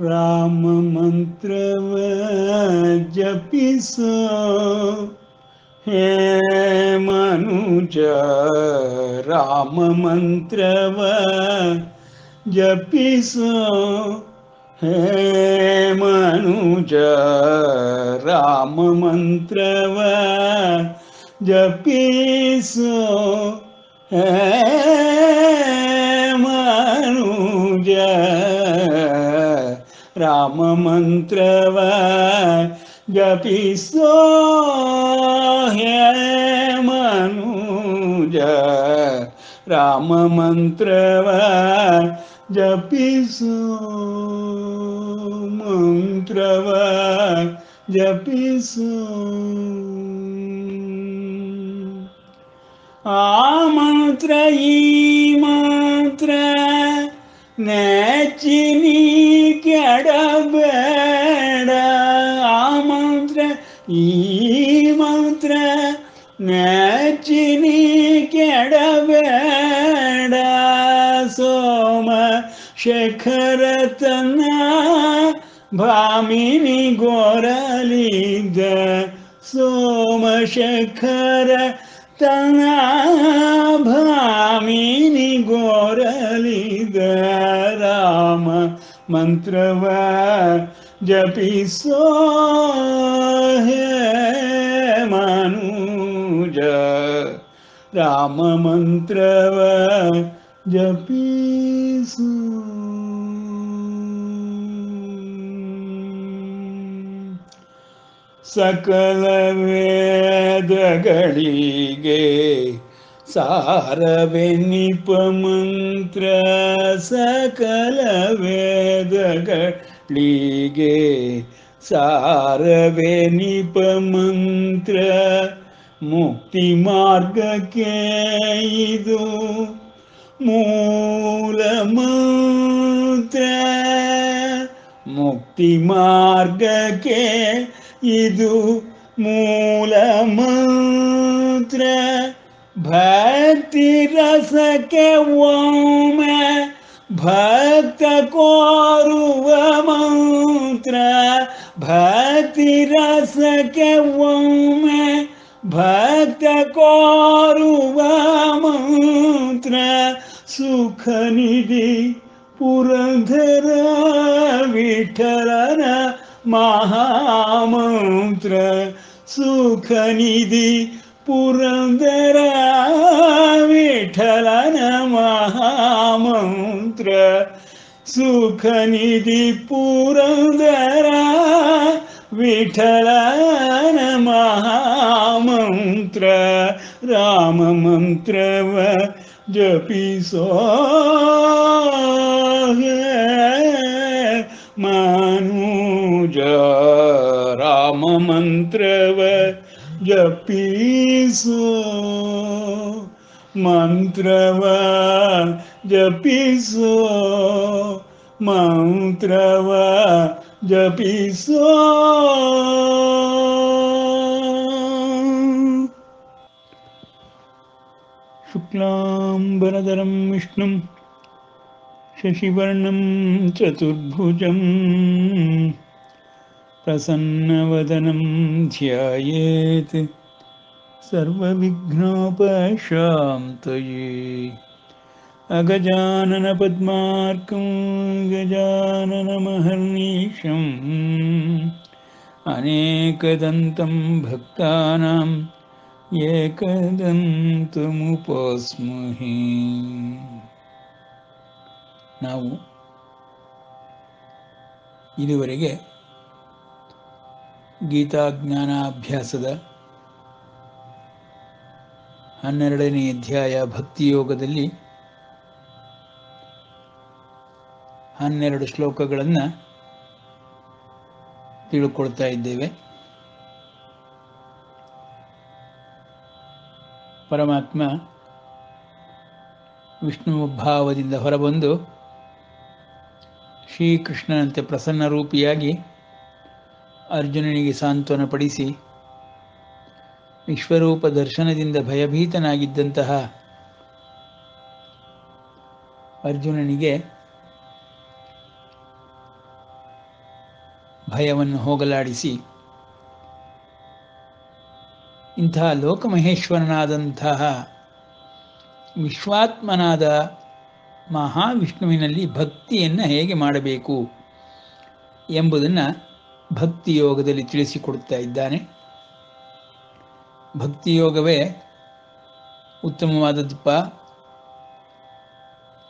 ರಾಮ ಮಂತ್ರವ ಜಪಿಸೋ ಹೇ ಮನುಜ ರಾಮ ಮಂತ್ರವ ಜಪಿಸೋ ಹೇ ಮನುಜ ರಾಮ ಮಂತ್ರವ ಜಪಿಸೋ ಹೇ ಮನುಜ ರಾಮ ಮಂತ್ರವ ಜಪಿಸೋ ಹೇ ಮನುಜ ರಾಮ ಮಂತ್ರವ ಜಪಿಸೋ ಮಂತ್ರವ ಜಪಿಸೋ ಆ ಮಂತ್ರ ಈ ಮಂತ್ರ ನೆಚ್ಚಿನಿ ಕೆಡಬೇಡ ಆ ಮಂತ್ರ ಈ ಮಂತ್ರ ನೆಚ್ಚಿನಿ ಕೆಡಬೇಡ ಸೋಮ ಶೇಖರ ತನ್ನ ಭಾಮಿನಿ ಗೋರಲಿದ್ದ ಸೋಮಶೇಖರ ತನ ಭಾಮಿನಿ ಗೋರಲಿದ ರಾಮ ಮಂತ್ರವ ಜಪಿಸೋ ಹೇ ಮನುಜ ರಾಮ ಮಂತ್ರವ ಜಪಿಸೋ ಸಕಲ ವೇದಗಳಿಗೆ ಸಾರವೆನಿಪ ಮಂತ್ರ ಸಕಲ ವೇದಗಳಿಗೆ ಸಾರವೆನಿಪ ಮಂತ್ರ ಮುಕ್ತಿ ಮಾರ್ಗಕ್ಕೆ ಇದು ಮೂಲ ಮಂತ್ರ ಮುಕ್ತಿ ಮಾರ್ಗಕ್ಕೆ ಇದು ಮೂಲ ಮಂತ್ರ ಭಕ್ತಿ ರಸಕ್ಕೆ ಒಮ್ಮೆ ಭಕ್ತ ಕೋರುವ ಮಂತ್ರ ಭಕ್ತಿ ರಸಕ್ಕೆ ಒಮ್ಮೆ ಭಕ್ತ ಕೋರುವ ಮಂತ್ರ ಸುಖ ನಿಧಿ ಪುರಂದರ ವಿಠಲನ ಮಹಾಮಂತ್ರ ಸುಖ ನಿಧಿ ಪುರಂದರ ವಿಠಲನ ಮಹಾಮಂತ್ರ ಸುಖ ನಿಧಿ ಪುರಂದರ ವಿಠಲನ ಮಹಾಮಂತ್ರ ರಾಮ ಮಂತ್ರವ ಜಪಿಸೋ ಮನುಜ ರಾಮ ಮಂತ್ರವ ಜಪಿಸೋ ಮಂತ್ರವ ಜಪಿಸೋ ಮಂತ್ರವ ಜಪಿಸೋ ಶುಕ್ಲಾಂಬರಧರಂ ವಿಷ್ಣುಂ ಶಶಿವರ್ಣಂ ಚತುರ್ಭುಜಂ ಪ್ರಸನ್ನವದನಂ ಧ್ಯಾಯೇತ್ ಸರ್ವವಿಘ್ನೋಪಶಾಂತಯೇ ಅಗಜಾನನ ಪದ್ಮಾರ್ಕಂ ಗಜಾನನಮಹರ್ನಿಶಂ ಅನೇಕದಂತಂ ಭಕ್ತಾನಾಂ ಏಕದಂತಮುಪಾಸ್ಮಹೇ. ನಾವು ಇದುವರೆಗೆ ಗೀತಾಜ್ಞಾನಾಭ್ಯಾಸದ 12ನೇ ಅಧ್ಯಾಯ ಭಕ್ತಿಯೋಗದಲ್ಲಿ 12 ಶ್ಲೋಕಗಳನ್ನು ತಿಳ್ಕೊಳ್ತಾ ಇದ್ದೇವೆ. ಪರಮಾತ್ಮ ವಿಷ್ಣು ಭಾವದಿಂದ ಹೊರಬಂದು ಶ್ರೀಕೃಷ್ಣನಂತೆ ಪ್ರಸನ್ನ ರೂಪಿಯಾಗಿ ಅರ್ಜುನನಿಗೆ ಸಾಂತ್ವನಪಡಿಸಿ ವಿಶ್ವರೂಪ ದರ್ಶನದಿಂದ ಭಯಭೀತನಾಗಿದ್ದಂತಹ ಅರ್ಜುನನಿಗೆ ಭಯವನ್ನು ಹೋಗಲಾಡಿಸಿ ಇಂತಹ ಲೋಕಮಹೇಶ್ವರನಾದಂತಹ ವಿಶ್ವಾತ್ಮನಾದ ಮಹಾವಿಷ್ಣುವಿನಲ್ಲಿ ಭಕ್ತಿಯನ್ನು ಹೇಗೆ ಮಾಡಬೇಕು ಎಂಬುದನ್ನು ಭಕ್ತಿಯೋಗದಲ್ಲಿ ತಿಳಿಸಿಕೊಡುತ್ತಾ ಇದ್ದಾನೆ. ಭಕ್ತಿಯೋಗವೇ ಉತ್ತಮವಾದದ್ದಪ್ಪ.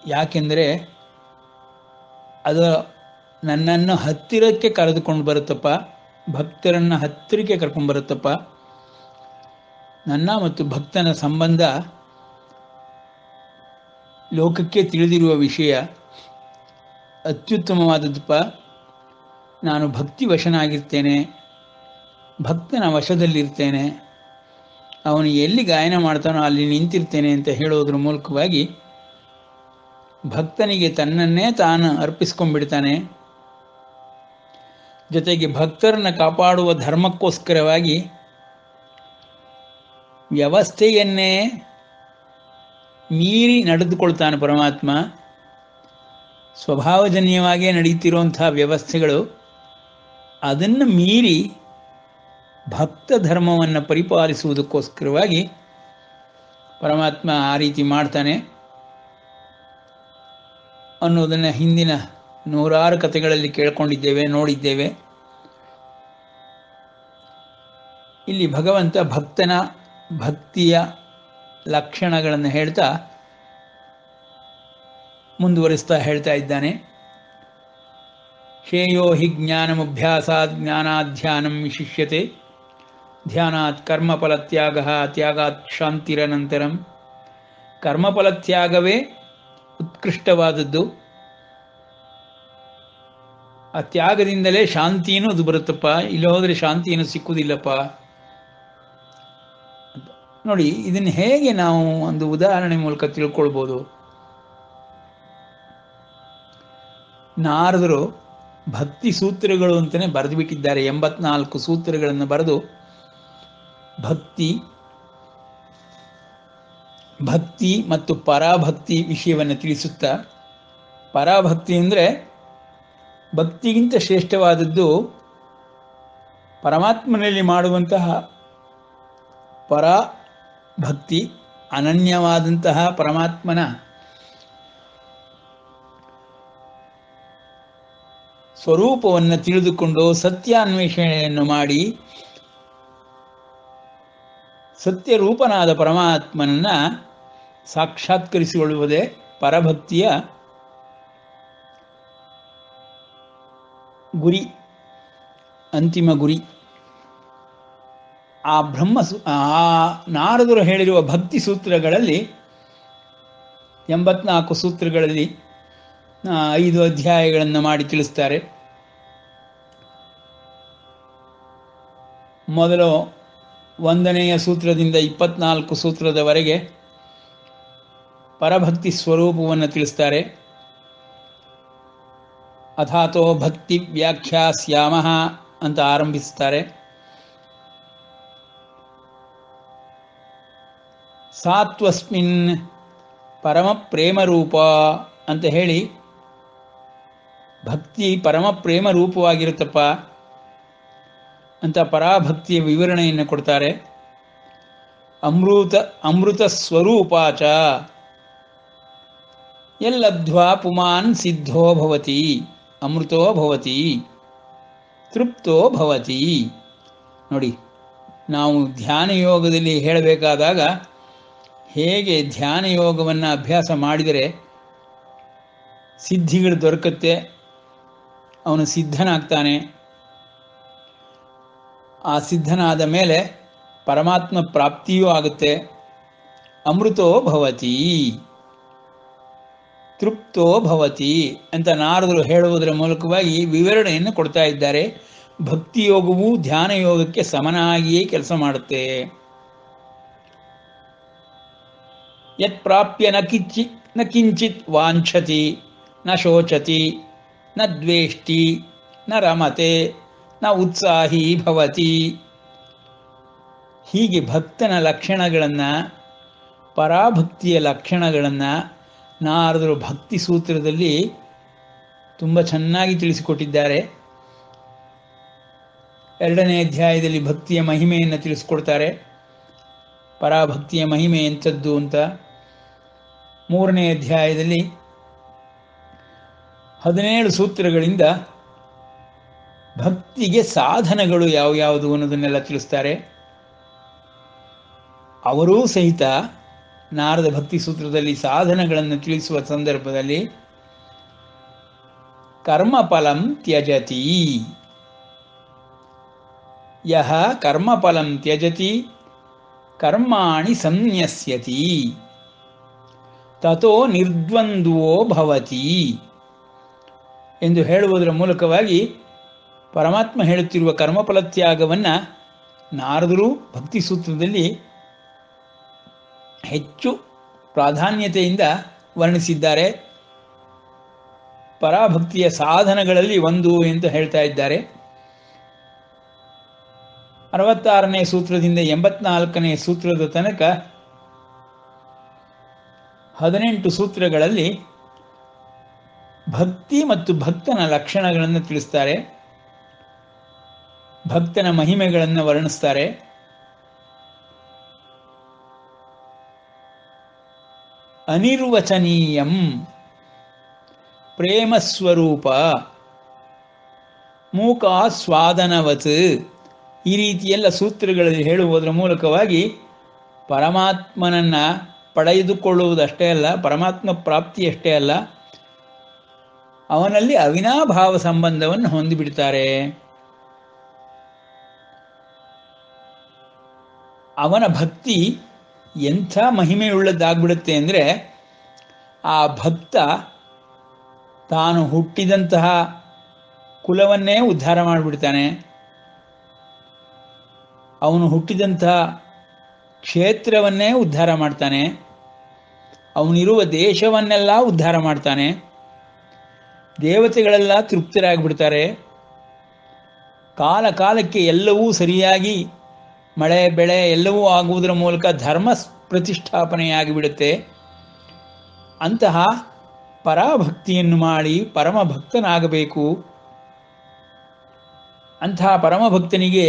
ಯಾಕೆಂದರೆ ಅದು ನನ್ನನ್ನು ಹತ್ತಿರಕ್ಕೆ ಕರೆದುಕೊಂಡು ಬರುತ್ತಪ್ಪ, ಭಕ್ತರನ್ನು ಹತ್ತಿರಕ್ಕೆ ಕರ್ಕೊಂಡು ಬರುತ್ತಪ್ಪ. ನನ್ನ ಮತ್ತು ಭಕ್ತನ ಸಂಬಂಧ ಲೋಕಕ್ಕೆ ತಿಳಿದಿರುವ ವಿಷಯ, ಅತ್ಯುತ್ತಮವಾದದ್ದಪ್ಪ. ನಾನು ಭಕ್ತಿ ವಶನಾಗಿರ್ತೇನೆ, ಭಕ್ತನ ವಶದಲ್ಲಿರ್ತೇನೆ, ಅವನು ಎಲ್ಲಿ ಗಾಯನ ಮಾಡ್ತಾನೋ ಅಲ್ಲಿ ನಿಂತಿರ್ತೇನೆ ಅಂತ ಹೇಳೋದ್ರ ಮೂಲಕವಾಗಿ ಭಕ್ತನಿಗೆ ತನ್ನನ್ನೇ ತಾನು ಅರ್ಪಿಸ್ಕೊಂಡ್ಬಿಡ್ತಾನೆ. ಜೊತೆಗೆ ಭಕ್ತರನ್ನು ಕಾಪಾಡುವ ಧರ್ಮಕ್ಕೋಸ್ಕರವಾಗಿ ವ್ಯವಸ್ಥೆಯನ್ನೇ ಮೀರಿ ನಡೆದುಕೊಳ್ತಾನೆ ಪರಮಾತ್ಮ. ಸ್ವಭಾವಜನ್ಯವಾಗಿಯೇ ನಡೀತಿರುವಂತಹ ವ್ಯವಸ್ಥೆಗಳು, ಅದನ್ನು ಮೀರಿ ಭಕ್ತ ಧರ್ಮವನ್ನು ಪರಿಪಾಲಿಸುವುದಕ್ಕೋಸ್ಕರವಾಗಿ ಪರಮಾತ್ಮ ಆ ರೀತಿ ಮಾಡ್ತಾನೆ ಅನ್ನೋದನ್ನು ಹಿಂದಿನ ನೂರಾರು ಕಥೆಗಳಲ್ಲಿ ಕೇಳ್ಕೊಂಡಿದ್ದೇವೆ, ನೋಡಿದ್ದೇವೆ. ಇಲ್ಲಿ ಭಗವಂತ ಭಕ್ತನ ಭಕ್ತಿಯ ಲಕ್ಷಣಗಳನ್ನು ಹೇಳ್ತಾ ಮುಂದುವರಿಸ್ತಾ ಹೇಳ್ತಾ ಇದ್ದಾನೆ. ಶ್ರೇಯೋ ಹಿ ಜ್ಞಾನಮಭ್ಯಾಸಾತ್ ಜ್ಞಾನಾಧ್ಯಾನಂ ವಿಶಿಷ್ಯತೆ ಧ್ಯಾನಾತ್ ಕರ್ಮಫಲತ್ಯಾಗ ತ್ಯಾಗಾತ್ ಶಾಂತಿರನಂತರಂ. ಕರ್ಮಫಲತ್ಯಾಗವೇ ಉತ್ಕೃಷ್ಟವಾದದ್ದು. ಆ ತ್ಯಾಗದಿಂದಲೇ ಶಾಂತಿನೂ ಅದು ಬರುತ್ತಪ್ಪ, ಇಲ್ಲಿ ಹೋದರೆ ಶಾಂತಿಯನ್ನು ಸಿಕ್ಕುವುದಿಲ್ಲಪ್ಪ. ನೋಡಿ, ಇದನ್ನು ಹೇಗೆ ನಾವು ಒಂದು ಉದಾಹರಣೆ ಮೂಲಕ ತಿಳ್ಕೊಳ್ಬೋದು. ನಾರದರು ಭಕ್ತಿ ಸೂತ್ರಗಳು ಅಂತಲೇ ಬರೆದು ಬಿಟ್ಟಿದ್ದಾರೆ. 84 ಸೂತ್ರಗಳನ್ನು ಬರೆದು ಭಕ್ತಿ ಮತ್ತು ಪರಾಭಕ್ತಿ ವಿಷಯವನ್ನು ತಿಳಿಸುತ್ತಾ, ಪರಾಭಕ್ತಿ ಅಂದರೆ ಭಕ್ತಿಗಿಂತ ಶ್ರೇಷ್ಠವಾದದ್ದು ಪರಮಾತ್ಮನಲ್ಲಿ ಮಾಡುವಂತಹ ಪರಾಭಕ್ತಿ, ಅನನ್ಯವಾದಂತಹ ಪರಮಾತ್ಮನ ಸ್ವರೂಪವನ್ನು ತಿಳಿದುಕೊಂಡು ಸತ್ಯಾನ್ವೇಷಣೆಯನ್ನು ಮಾಡಿ ಸತ್ಯರೂಪನಾದ ಪರಮಾತ್ಮನನ್ನು ಸಾಕ್ಷಾತ್ಕರಿಸಿಕೊಳ್ಳುವುದೇ ಪರಭಕ್ತಿಯ ಗುರಿ, ಅಂತಿಮ ಗುರಿ. ಆ ನಾರದರು ಹೇಳಿರುವ ಭಕ್ತಿ ಸೂತ್ರಗಳಲ್ಲಿ 84 ಸೂತ್ರಗಳಲ್ಲಿ 5 ಅಧ್ಯಾಯಗಳನ್ನು ಮಾಡಿ ತಿಳಿಸ್ತಾರೆ. ಮೊದಲು 1ನೆಯ ಸೂತ್ರದಿಂದ 24 ಸೂತ್ರದವರೆಗೆ ಪರಭಕ್ತಿ ಸ್ವರೂಪವನ್ನು ತಿಳಿಸ್ತಾರೆ. ಅಥಾತೋ ಭಕ್ತಿ ವ್ಯಾಖ್ಯಾಸ್ಯಾಮಃ ಅಂತ ಆರಂಭಿಸ್ತಾರೆ. ಸಾತ್ವಸ್ಮಿನ್ ಪರಮ ಪ್ರೇಮರೂಪ ಅಂತ ಹೇಳಿ, ಭಕ್ತಿ ಪರಮ ಪ್ರೇಮ ರೂಪವಾಗಿರುತ್ತಪ್ಪ ಅಂತ ಪರಾಭಕ್ತಿಯ ವಿವರಣೆಯನ್ನು ಕೊಡ್ತಾರೆ. ಅಮೃತ ಸ್ವರೂಪಾಚ ಯಲ್ಲಬ್ಧ್ವಾ ಪುಮಾನ್ ಸಿದ್ಧೋ ಭವತಿ ಅಮೃತೋ ಭವತಿ ತೃಪ್ತೋ ಭವತಿ. ನೋಡಿ, ನಾವು ಧ್ಯಾನ ಯೋಗದಲ್ಲಿ ಹೇಳಬೇಕಾದಾಗ ಹೇಗೆ ಧ್ಯಾನ ಯೋಗವನ್ನು ಅಭ್ಯಾಸ ಮಾಡಿದರೆ ಸಿದ್ಧಿಗಳು ದೊರಕುತ್ತೆ, ಅವನು ಸಿದ್ಧನಾಗ್ತಾನೆ. ಆ ಸಿದ್ಧನಾದ ಮೇಲೆ ಪರಮಾತ್ಮ ಪ್ರಾಪ್ತಿಯೂ ಆಗುತ್ತೆ. ಅಮೃತೋ ಭವತಿ ತೃಪ್ತೋ ಭವತಿ ಅಂತ ನಾರದರು ಹೇಳುವುದರ ಮೂಲಕವಾಗಿ ವಿವರಣೆಯನ್ನು ಕೊಡ್ತಾ ಇದ್ದಾರೆ. ಭಕ್ತಿಯೋಗವು ಧ್ಯಾನ ಯೋಗಕ್ಕೆ ಸಮನಾಗಿಯೇ ಕೆಲಸ ಮಾಡುತ್ತೆ. ಯತ್ ಪ್ರಾಪ್ಯ ನ ಕಿಂಚಿತ್ ವಾಂಛತಿ ನ ಶೋಚತಿ ನ ದ್ವೇಷ್ಟಿ ನ ರಮತೆ ನ ಉತ್ಸಾಹಿ ಭವತಿ. ಹೀಗೆ ಭಕ್ತನ ಲಕ್ಷಣಗಳನ್ನು, ಪರಾಭಕ್ತಿಯ ಲಕ್ಷಣಗಳನ್ನು ನಾರದರು ಭಕ್ತಿ ಸೂತ್ರದಲ್ಲಿ ತುಂಬ ಚೆನ್ನಾಗಿ ತಿಳಿಸಿಕೊಟ್ಟಿದ್ದಾರೆ. 2ನೇ ಅಧ್ಯಾಯದಲ್ಲಿ ಭಕ್ತಿಯ ಮಹಿಮೆಯನ್ನು ತಿಳಿಸ್ಕೊಡ್ತಾರೆ. ಪರಾಭಕ್ತಿಯ ಮಹಿಮೆ ಎಂಥದ್ದು ಅಂತ. 3ನೇ ಅಧ್ಯಾಯದಲ್ಲಿ 17 ಸೂತ್ರಗಳಿಂದ ಭಕ್ತಿಗೆ ಸಾಧನಗಳು ಯಾವ್ಯಾವುದು ಅನ್ನೋದನ್ನೆಲ್ಲ ತಿಳಿಸ್ತಾರೆ. ಅವರೂ ಸಹಿತ ನಾರದ ಭಕ್ತಿ ಸೂತ್ರದಲ್ಲಿ ಸಾಧನಗಳನ್ನು ತಿಳಿಸುವ ಸಂದರ್ಭದಲ್ಲಿ ಕರ್ಮಫಲಂ ತ್ಯಜತಿ, ಯಹ ಕರ್ಮಫಲಂ ತ್ಯಜತಿ ಕರ್ಮಾಣಿ ಸಂನ್ಯಸ್ಯತಿ ತತೋ ನಿರ್ದ್ವಂದ್ವೋ ಭವತಿ ಎಂದು ಹೇಳುವುದರ ಮೂಲಕವಾಗಿ ಪರಮಾತ್ಮ ಹೇಳುತ್ತಿರುವ ಕರ್ಮಫಲತ್ಯಾಗವನ್ನು ನಾರದರು ಭಕ್ತಿ ಸೂತ್ರದಲ್ಲಿ ಹೆಚ್ಚು ಪ್ರಾಧಾನ್ಯತೆಯಿಂದ ವರ್ಣಿಸಿದ್ದಾರೆ. ಪರಾಭಕ್ತಿಯ ಸಾಧನಗಳಲ್ಲಿ ಒಂದು ಎಂದು ಹೇಳ್ತಾ ಇದ್ದಾರೆ. 66ನೇ ಸೂತ್ರದಿಂದ 84ನೇ ಸೂತ್ರದ ತನಕ 18 ಸೂತ್ರಗಳಲ್ಲಿ ಭಕ್ತಿ ಮತ್ತು ಭಕ್ತನ ಲಕ್ಷಣಗಳನ್ನು ತಿಳಿಸ್ತಾರೆ. ಭಕ್ತನ ಮಹಿಮೆಗಳನ್ನು ವರ್ಣಿಸ್ತಾರೆ. ಅನಿರ್ವಚನೀಯಂ ಪ್ರೇಮಸ್ವರೂಪ ಮೂಕಾಸ್ವಾದನವತ್ ಈ ರೀತಿಯೆಲ್ಲ ಸೂತ್ರಗಳಲ್ಲಿ ಹೇಳುವುದರ ಮೂಲಕವಾಗಿ ಪರಮಾತ್ಮನನ್ನು ಪಡೆದುಕೊಳ್ಳುವುದಷ್ಟೇ ಅಲ್ಲ, ಪರಮಾತ್ಮ ಪ್ರಾಪ್ತಿಯಷ್ಟೇ ಅಲ್ಲ, ಅವನಲ್ಲಿ ಅವಿನಾಭಾವ ಸಂಬಂಧವನ್ನು ಹೊಂದಿಬಿಡ್ತಾರೆ. ಅವನ ಭಕ್ತಿ ಎಂಥ ಮಹಿಮೆಯುಳ್ಳದ್ದಾಗ್ಬಿಡುತ್ತೆ ಅಂದರೆ, ಆ ಭಕ್ತ ತಾನು ಹುಟ್ಟಿದಂತಹ ಕುಲವನ್ನೇ ಉದ್ಧಾರ ಮಾಡಿಬಿಡ್ತಾನೆ. ಅವನು ಹುಟ್ಟಿದಂತಹ ಕ್ಷೇತ್ರವನ್ನೇ ಉದ್ಧಾರ ಮಾಡ್ತಾನೆ. ಅವನಿರುವ ದೇಶವನ್ನೆಲ್ಲ ಉದ್ಧಾರ ಮಾಡ್ತಾನೆ. ದೇವತೆಗಳೆಲ್ಲ ತೃಪ್ತರಾಗಿಬಿಡ್ತಾರೆ. ಕಾಲ ಕಾಲಕ್ಕೆ ಎಲ್ಲವೂ ಸರಿಯಾಗಿ ಮಳೆ ಬೆಳೆ ಎಲ್ಲವೂ ಆಗುವುದರ ಮೂಲಕ ಧರ್ಮ ಪ್ರತಿಷ್ಠಾಪನೆಯಾಗಿಬಿಡುತ್ತೆ. ಅಂತಹ ಪರಾಭಕ್ತಿಯನ್ನು ಮಾಡಿ ಪರಮಭಕ್ತನಾಗಬೇಕು. ಅಂತಹ ಪರಮಭಕ್ತನಿಗೆ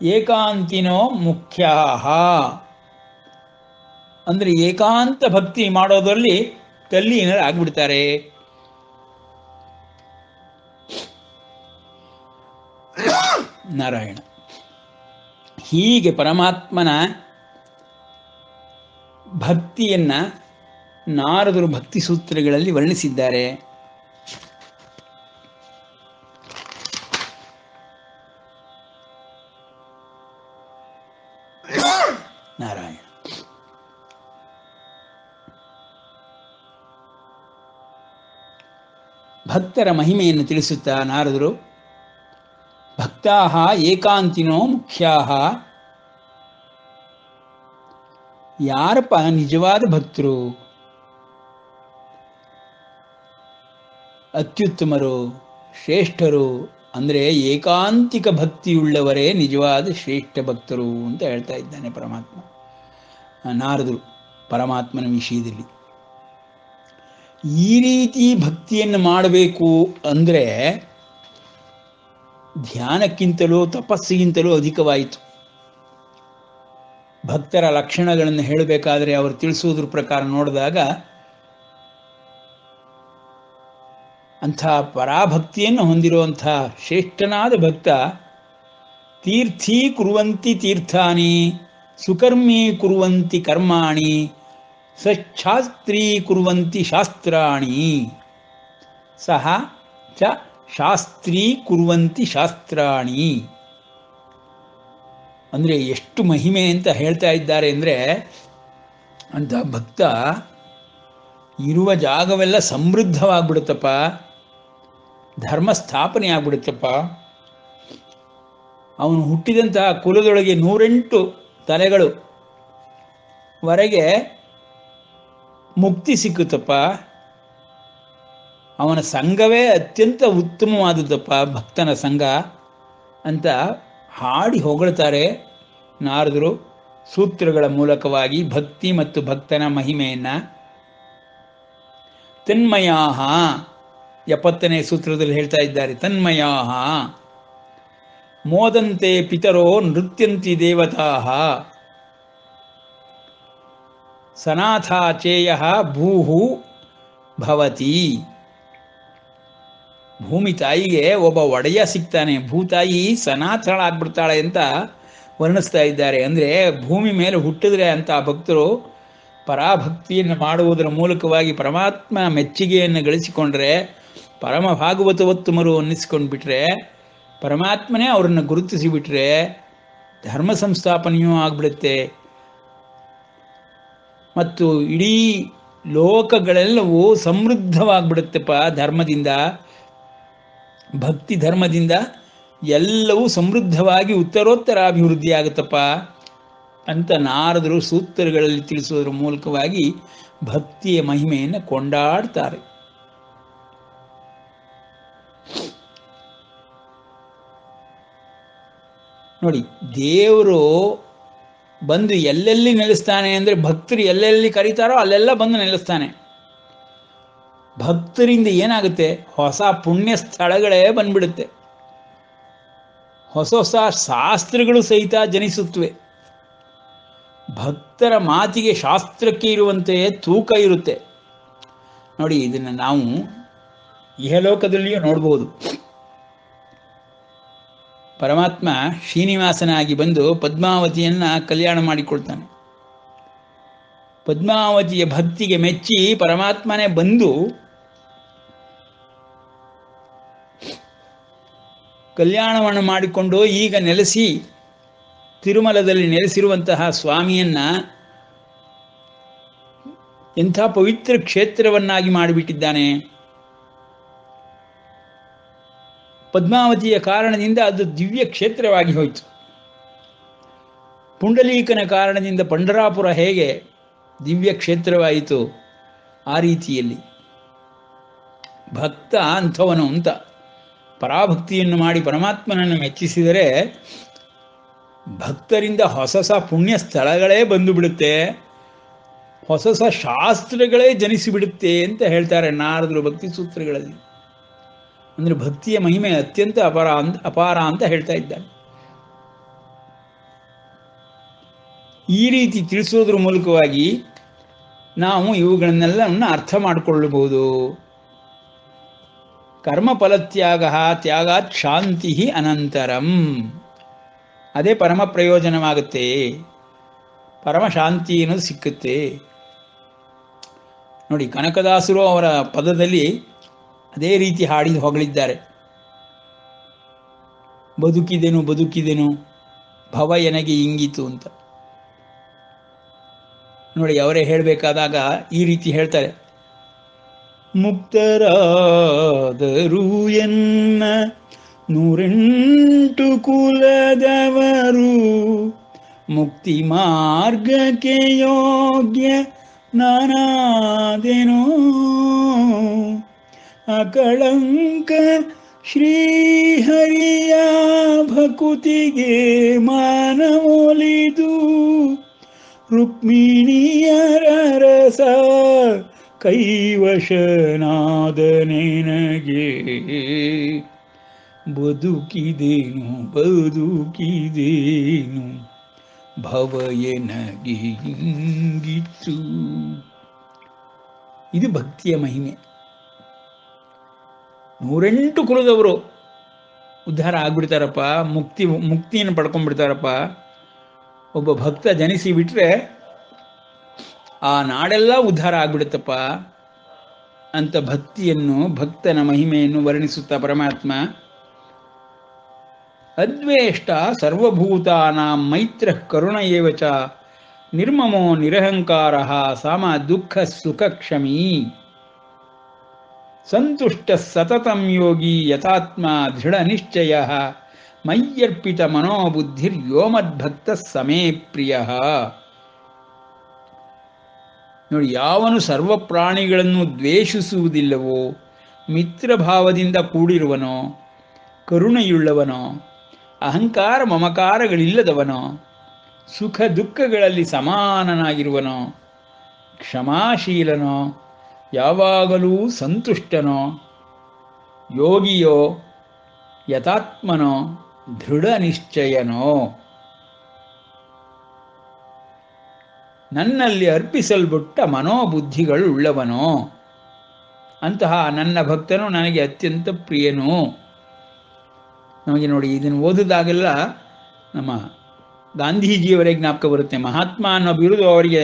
ಏಕಾಂತಿನೋ ಮುಖ್ಯಾಹ ಅಂದರೆ ಏಕಾಂತ ಭಕ್ತಿ ಮಾಡೋದರಲ್ಲಿ ತಲ್ಲೀನರಾಗ್ಬಿಡ್ತಾರೆ. ನಾರಾಯಣ. ಹೀಗೆ ಪರಮಾತ್ಮನ ಭಕ್ತಿಯನ್ನ ನಾರದರು ಭಕ್ತಿ ಸೂತ್ರಗಳಲ್ಲಿ ವರ್ಣಿಸಿದ್ದಾರೆ. ನಾರಾಯಣ. ಭಕ್ತರ ಮಹಿಮೆಯನ್ನು ತಿಳಿಸುತ್ತಾ ನಾರದರು ಭಕ್ತಾಹ ಏಕಾಂತಿನೋ ಮುಖ್ಯಾಹ, ಯಾರಪ್ಪ ನಿಜವಾದ ಭಕ್ತರು, ಅತ್ಯುತ್ತಮರು, ಶ್ರೇಷ್ಠರು ಅಂದರೆ ಏಕಾಂತಿಕ ಭಕ್ತಿಯುಳ್ಳವರೇ ನಿಜವಾದ ಶ್ರೇಷ್ಠ ಭಕ್ತರು ಅಂತ ಹೇಳ್ತಾ ಇದ್ದಾನೆ ಪರಮಾತ್ಮ. ನಾರದರು ಪರಮಾತ್ಮನ ವಿಷಯದಲ್ಲಿ ಈ ರೀತಿ ಭಕ್ತಿಯನ್ನು ಮಾಡಬೇಕು ಅಂದರೆ ಧ್ಯಾನಕ್ಕಿಂತಲೂ ತಪಸ್ಸಿಗಿಂತಲೂ ಅಧಿಕವಾಯಿತು. ಭಕ್ತರ ಲಕ್ಷಣಗಳನ್ನು ಹೇಳಬೇಕಾದರೆ ಅವರು ತಿಳಿಸುವುದ್ರ ಪ್ರಕಾರ ನೋಡಿದಾಗ ಅಂಥ ಪರಾಭಕ್ತಿಯನ್ನು ಹೊಂದಿರುವಂಥ ಶ್ರೇಷ್ಠನಾದ ಭಕ್ತ ತೀರ್ಥೀ ಕುರುವಂತಿ ತೀರ್ಥಾನಿ ಸುಕರ್ಮೀ ಕುರುವಂತಿ ಕರ್ಮಾಣಿ ಸಚ್ಛಾಸ್ತ್ರೀ ಕುರುವಂತಿ ಶಾಸ್ತ್ರಾಣಿ ಸಹ ಚ ಶಾಸ್ತ್ರೀ ಕುರುವಂತಿ ಶಾಸ್ತ್ರಾಣಿ. ಅಂದರೆ ಎಷ್ಟು ಮಹಿಮೆ ಅಂತ ಹೇಳ್ತಾ ಇದ್ದಾರೆ ಅಂದರೆ, ಅಂತ ಭಕ್ತ ಇರುವ ಜಾಗವೆಲ್ಲ ಸಮೃದ್ಧವಾಗ್ಬಿಡುತ್ತಪ್ಪ, ಧರ್ಮ ಸ್ಥಾಪನೆ ಆಗ್ಬಿಡುತ್ತಪ್ಪ. ಅವನು ಹುಟ್ಟಿದಂತಹ ಕುಲದೊಳಗೆ 108 ತಲೆಗಳು ವರೆಗೆ ಮುಕ್ತಿ ಸಿಕ್ಕುತ್ತಪ್ಪ. ಅವನ ಸಂಘವೇ ಅತ್ಯಂತ ಉತ್ತಮವಾದದ್ದಪ್ಪ ಭಕ್ತನ ಸಂಘ ಅಂತ ಹಾಡಿ ಹೊಗಳ್ತಾರೆ ನಾರದರು ಸೂತ್ರಗಳ ಮೂಲಕವಾಗಿ ಭಕ್ತಿ ಮತ್ತು ಭಕ್ತನ ಮಹಿಮೆಯನ್ನು. ತನ್ಮಯಾಹ 70ನೇ ಸೂತ್ರದಲ್ಲಿ ಹೇಳ್ತಾ ಇದ್ದಾರೆ. ತನ್ಮಯಾಹ ಮೋದಂತೆ ಪಿತರೋ ನೃತ್ಯಂತಿ ದೇವತಾ ಸನಾಥಾಚೇಯ ಭೂಹು ಭವತಿ. ಭೂಮಿ ತಾಯಿಗೆ ಒಬ್ಬ ಒಡೆಯ ಸಿಗ್ತಾನೆ, ಭೂತಾಯಿ ಸನಾಥಳಾಗ್ಬಿಡ್ತಾಳೆ ಅಂತ ವರ್ಣಿಸ್ತಾ ಇದ್ದಾರೆ. ಅಂದರೆ ಭೂಮಿ ಮೇಲೆ ಹುಟ್ಟಿದ್ರೆ ಅಂತ ಭಕ್ತರು ಪರಾಭಕ್ತಿಯನ್ನು ಮಾಡುವುದರ ಮೂಲಕವಾಗಿ ಪರಮಾತ್ಮ ಮೆಚ್ಚುಗೆಯನ್ನು ಗಳಿಸಿಕೊಂಡ್ರೆ, ಪರಮ ಭಾಗವತೋತ್ತಮರು ಅನ್ನಿಸ್ಕೊಂಡು ಬಿಟ್ರೆ, ಪರಮಾತ್ಮನೇ ಅವರನ್ನು ಗುರುತಿಸಿಬಿಟ್ರೆ ಧರ್ಮ ಸಂಸ್ಥಾಪನೆಯೂ ಆಗಿಬಿಡುತ್ತೆ. ಮತ್ತು ಇಡೀ ಲೋಕಗಳೆಲ್ಲವೂ ಸಮೃದ್ಧವಾಗಿಬಿಡುತ್ತಪ್ಪ ಧರ್ಮದಿಂದ, ಭಕ್ತಿ ಧರ್ಮದಿಂದ ಎಲ್ಲವೂ ಸಮೃದ್ಧವಾಗಿ ಉತ್ತರೋತ್ತರ ಅಭಿವೃದ್ಧಿ ಆಗುತ್ತಪ್ಪ ಅಂತ ನಾರದರು ಸೂತ್ರಗಳಲ್ಲಿ ತಿಳಿಸೋದ್ರ ಮೂಲಕವಾಗಿ ಭಕ್ತಿಯ ಮಹಿಮೆಯನ್ನು ಕೊಂಡಾಡ್ತಾರೆ. ನೋಡಿ, ದೇವರು ಬಂದು ಎಲ್ಲೆಲ್ಲಿ ನೆಲೆಸ್ತಾನೆ ಅಂದರೆ, ಭಕ್ತರು ಎಲ್ಲೆಲ್ಲಿ ಕರೀತಾರೋ ಅಲ್ಲೆಲ್ಲ ಬಂದು ನೆಲೆಸ್ತಾನೆ. ಭಕ್ತರಿಂದ ಏನಾಗುತ್ತೆ, ಹೊಸ ಪುಣ್ಯ ಸ್ಥಳಗಳೇ ಬಂದ್ಬಿಡುತ್ತೆ. ಹೊಸ ಹೊಸ ಶಾಸ್ತ್ರಗಳು ಸಹಿತ ಜನಿಸುತ್ತವೆ. ಭಕ್ತರ ಮಾತಿಗೆ ಶಾಸ್ತ್ರಕ್ಕೆ ಇರುವಂತೆ ತೂಕ ಇರುತ್ತೆ. ನೋಡಿ, ಇದನ್ನು ನಾವು ಇಹಲೋಕದಲ್ಲಿಯೂ ನೋಡ್ಬೋದು. ಪರಮಾತ್ಮ ಶ್ರೀನಿವಾಸನಾಗಿ ಬಂದು ಪದ್ಮಾವತಿಯನ್ನು ಕಲ್ಯಾಣ ಮಾಡಿಕೊಳ್ತಾನೆ. ಪದ್ಮಾವತಿಯ ಭಕ್ತಿಗೆ ಮೆಚ್ಚಿ ಪರಮಾತ್ಮನೇ ಬಂದು ಕಲ್ಯಾಣವನ್ನು ಮಾಡಿಕೊಂಡು ಈಗ ನೆಲೆಸಿ ತಿರುಮಲದಲ್ಲಿ ನೆಲೆಸಿರುವಂತಹ ಸ್ವಾಮಿಯನ್ನ ಎಂಥ ಪವಿತ್ರ ಕ್ಷೇತ್ರವನ್ನಾಗಿ ಮಾಡಿಬಿಟ್ಟಿದ್ದಾನೆ. ಪದ್ಮಾವತಿಯ ಕಾರಣದಿಂದ ಅದು ದಿವ್ಯ ಕ್ಷೇತ್ರವಾಗಿ ಹೋಯಿತು. ಪುಂಡಲೀಕನ ಕಾರಣದಿಂದ ಪಂಡರಾಪುರ ಹೇಗೆ ದಿವ್ಯ ಕ್ಷೇತ್ರವಾಯಿತು, ಆ ರೀತಿಯಲ್ಲಿ ಭಕ್ತ ಅಂಥವನು ಅಂತ ಪರಾಭಕ್ತಿಯನ್ನು ಮಾಡಿ ಪರಮಾತ್ಮನನ್ನು ಮೆಚ್ಚಿಸಿದರೆ ಭಕ್ತರಿಂದ ಹೊಸ ಹೊಸ ಪುಣ್ಯ ಸ್ಥಳಗಳೇ ಬಂದು ಬಿಡುತ್ತೆ, ಹೊಸ ಹೊಸ ಶಾಸ್ತ್ರಗಳೇ ಜನಿಸಿಬಿಡುತ್ತೆ ಅಂತ ಹೇಳ್ತಾರೆ ನಾರದರು ಭಕ್ತಿ ಸೂತ್ರಗಳಲ್ಲಿ. ಅಂದರೆ ಭಕ್ತಿಯ ಮಹಿಮೆ ಅತ್ಯಂತ ಅಪಾರ ಅಂತ ಹೇಳ್ತಾ ಇದ್ದಾನೆ. ಈ ರೀತಿ ತಿಳಿಸೋದ್ರ ಮೂಲಕವಾಗಿ ನಾವು ಇವುಗಳನ್ನೆಲ್ಲ ಅರ್ಥ ಮಾಡಿಕೊಳ್ಳಬಹುದು. ಕರ್ಮಫಲತ್ಯಾಗ ತ್ಯಾಗಾತ್ ಶಾಂತಿ ಅನಂತರಂ, ಅದೇ ಪರಮ ಪ್ರಯೋಜನವಾಗುತ್ತೆ, ಪರಮ ಶಾಂತಿ ಅನ್ನೋದು ಸಿಕ್ಕುತ್ತೆ. ನೋಡಿ, ಕನಕದಾಸರು ಅವರ ಪದದಲ್ಲಿ ಅದೇ ರೀತಿ ಹಾಡಿ ಹೊಗಳಿದ್ದಾರೆ. ಬದುಕಿದೆನು ಬದುಕಿದೆನು ಭವ ಎನಗೆ ಇಂಗಿತು ಅಂತ. ನೋಡಿ, ಅವರೇ ಹೇಳಬೇಕಾದಾಗ ಈ ರೀತಿ ಹೇಳ್ತಾರೆ. ಮುಕ್ತರಾದರು ಎನ್ನ 108 ಕುಲದವರು, ಮುಕ್ತಿ ಮಾರ್ಗಕ್ಕೆ ಯೋಗ್ಯ ನಾನಾದೆನೋ, ಅಕಳಂಕ ಶ್ರೀಹರಿಯ ಭಕುತಿಗೆ ಮಾನವೊಲಿದು, ರುಕ್ಮಿಣಿಯರ ರಸ ಕೈವಶನಾದ ನಿನಗೆ, ಬದುಕಿದೇನು ಬದುಕಿದೇನು ಭವ ಎನಗೆ ಇಂಗಿತು. ಇದು ಭಕ್ತಿಯ ಮಹಿಮೆ. 108 ಕುಲದವರು ಉದ್ಧಾರ ಆಗ್ಬಿಡ್ತಾರಪ್ಪ, ಮುಕ್ತಿಯನ್ನು ಪಡ್ಕೊಂಡ್ಬಿಡ್ತಾರಪ್ಪ. ಒಬ್ಬ ಭಕ್ತ ಜನಿಸಿ ಬಿಟ್ರೆ ಆ ನಾಡೆಲ್ಲ ಉದ್ಧಾರ ಆಗ್ಬಿಡುತ್ತಪ್ಪ ಅಂತ ಭಕ್ತಿಯನ್ನು, ಭಕ್ತನ ಮಹಿಮೆಯನ್ನು ವರ್ಣಿಸುತ್ತಾ ಪರಮಾತ್ಮ ಅದ್ವೇಷ್ಟ ಸರ್ವಭೂತಾನಾಂ ಮೈತ್ರ ಕರುಣ ಏವ ಚ ನಿರ್ಮಮೋ ನಿರಹಂಕಾರಃ ಸಾಮ ದುಃಖ ಸುಖ ಕ್ಷಮೀ ಸಂತುಷ್ಟ ಸತತಂ ಯೋಗಿ ಯಥಾತ್ಮ ದೃಢ ನಿಶ್ಚಯ ಮಯ್ಯರ್ಪಿತ ಮನೋಬುದ್ಧಿರ್ ಯೋಮದ್ಭಕ್ತ ಸಮೇ ಪ್ರಿಯ. ನೋಡಿ, ಯಾವನು ಸರ್ವ ಪ್ರಾಣಿಗಳನ್ನು ದ್ವೇಷಿಸುವುದಿಲ್ಲವೋ, ಮಿತ್ರಭಾವದಿಂದ ಕೂಡಿರುವನೋ, ಕರುಣೆಯುಳ್ಳವನೋ, ಅಹಂಕಾರ ಮಮಕಾರಗಳಿಲ್ಲದವನೋ, ಸುಖ ದುಃಖಗಳಲ್ಲಿ ಸಮಾನನಾಗಿರುವನೋ, ಕ್ಷಮಾಶೀಲನೋ, ಯಾವಾಗಲೂ ಸಂತುಷ್ಟನೋ, ಯೋಗಿಯೋ, ಯಥಾತ್ಮನೋ, ದೃಢ ನಿಶ್ಚಯನೋ, ನನ್ನಲ್ಲಿ ಅರ್ಪಿಸಲ್ಪಟ್ಟ ಮನೋಬುದ್ಧಿಗಳುಳ್ಳವನೋ, ಅಂತಹ ನನ್ನ ಭಕ್ತನು ನನಗೆ ಅತ್ಯಂತ ಪ್ರಿಯನು. ನಮಗೆ ನೋಡಿ, ಇದನ್ನು ಓದಿದಾಗೆಲ್ಲ ನಮ್ಮ ಗಾಂಧೀಜಿಯವರೇ ಜ್ಞಾಪಕ ಬರುತ್ತೆ. ಮಹಾತ್ಮ ಅನ್ನೋ ಬಿರುದು ಅವರಿಗೆ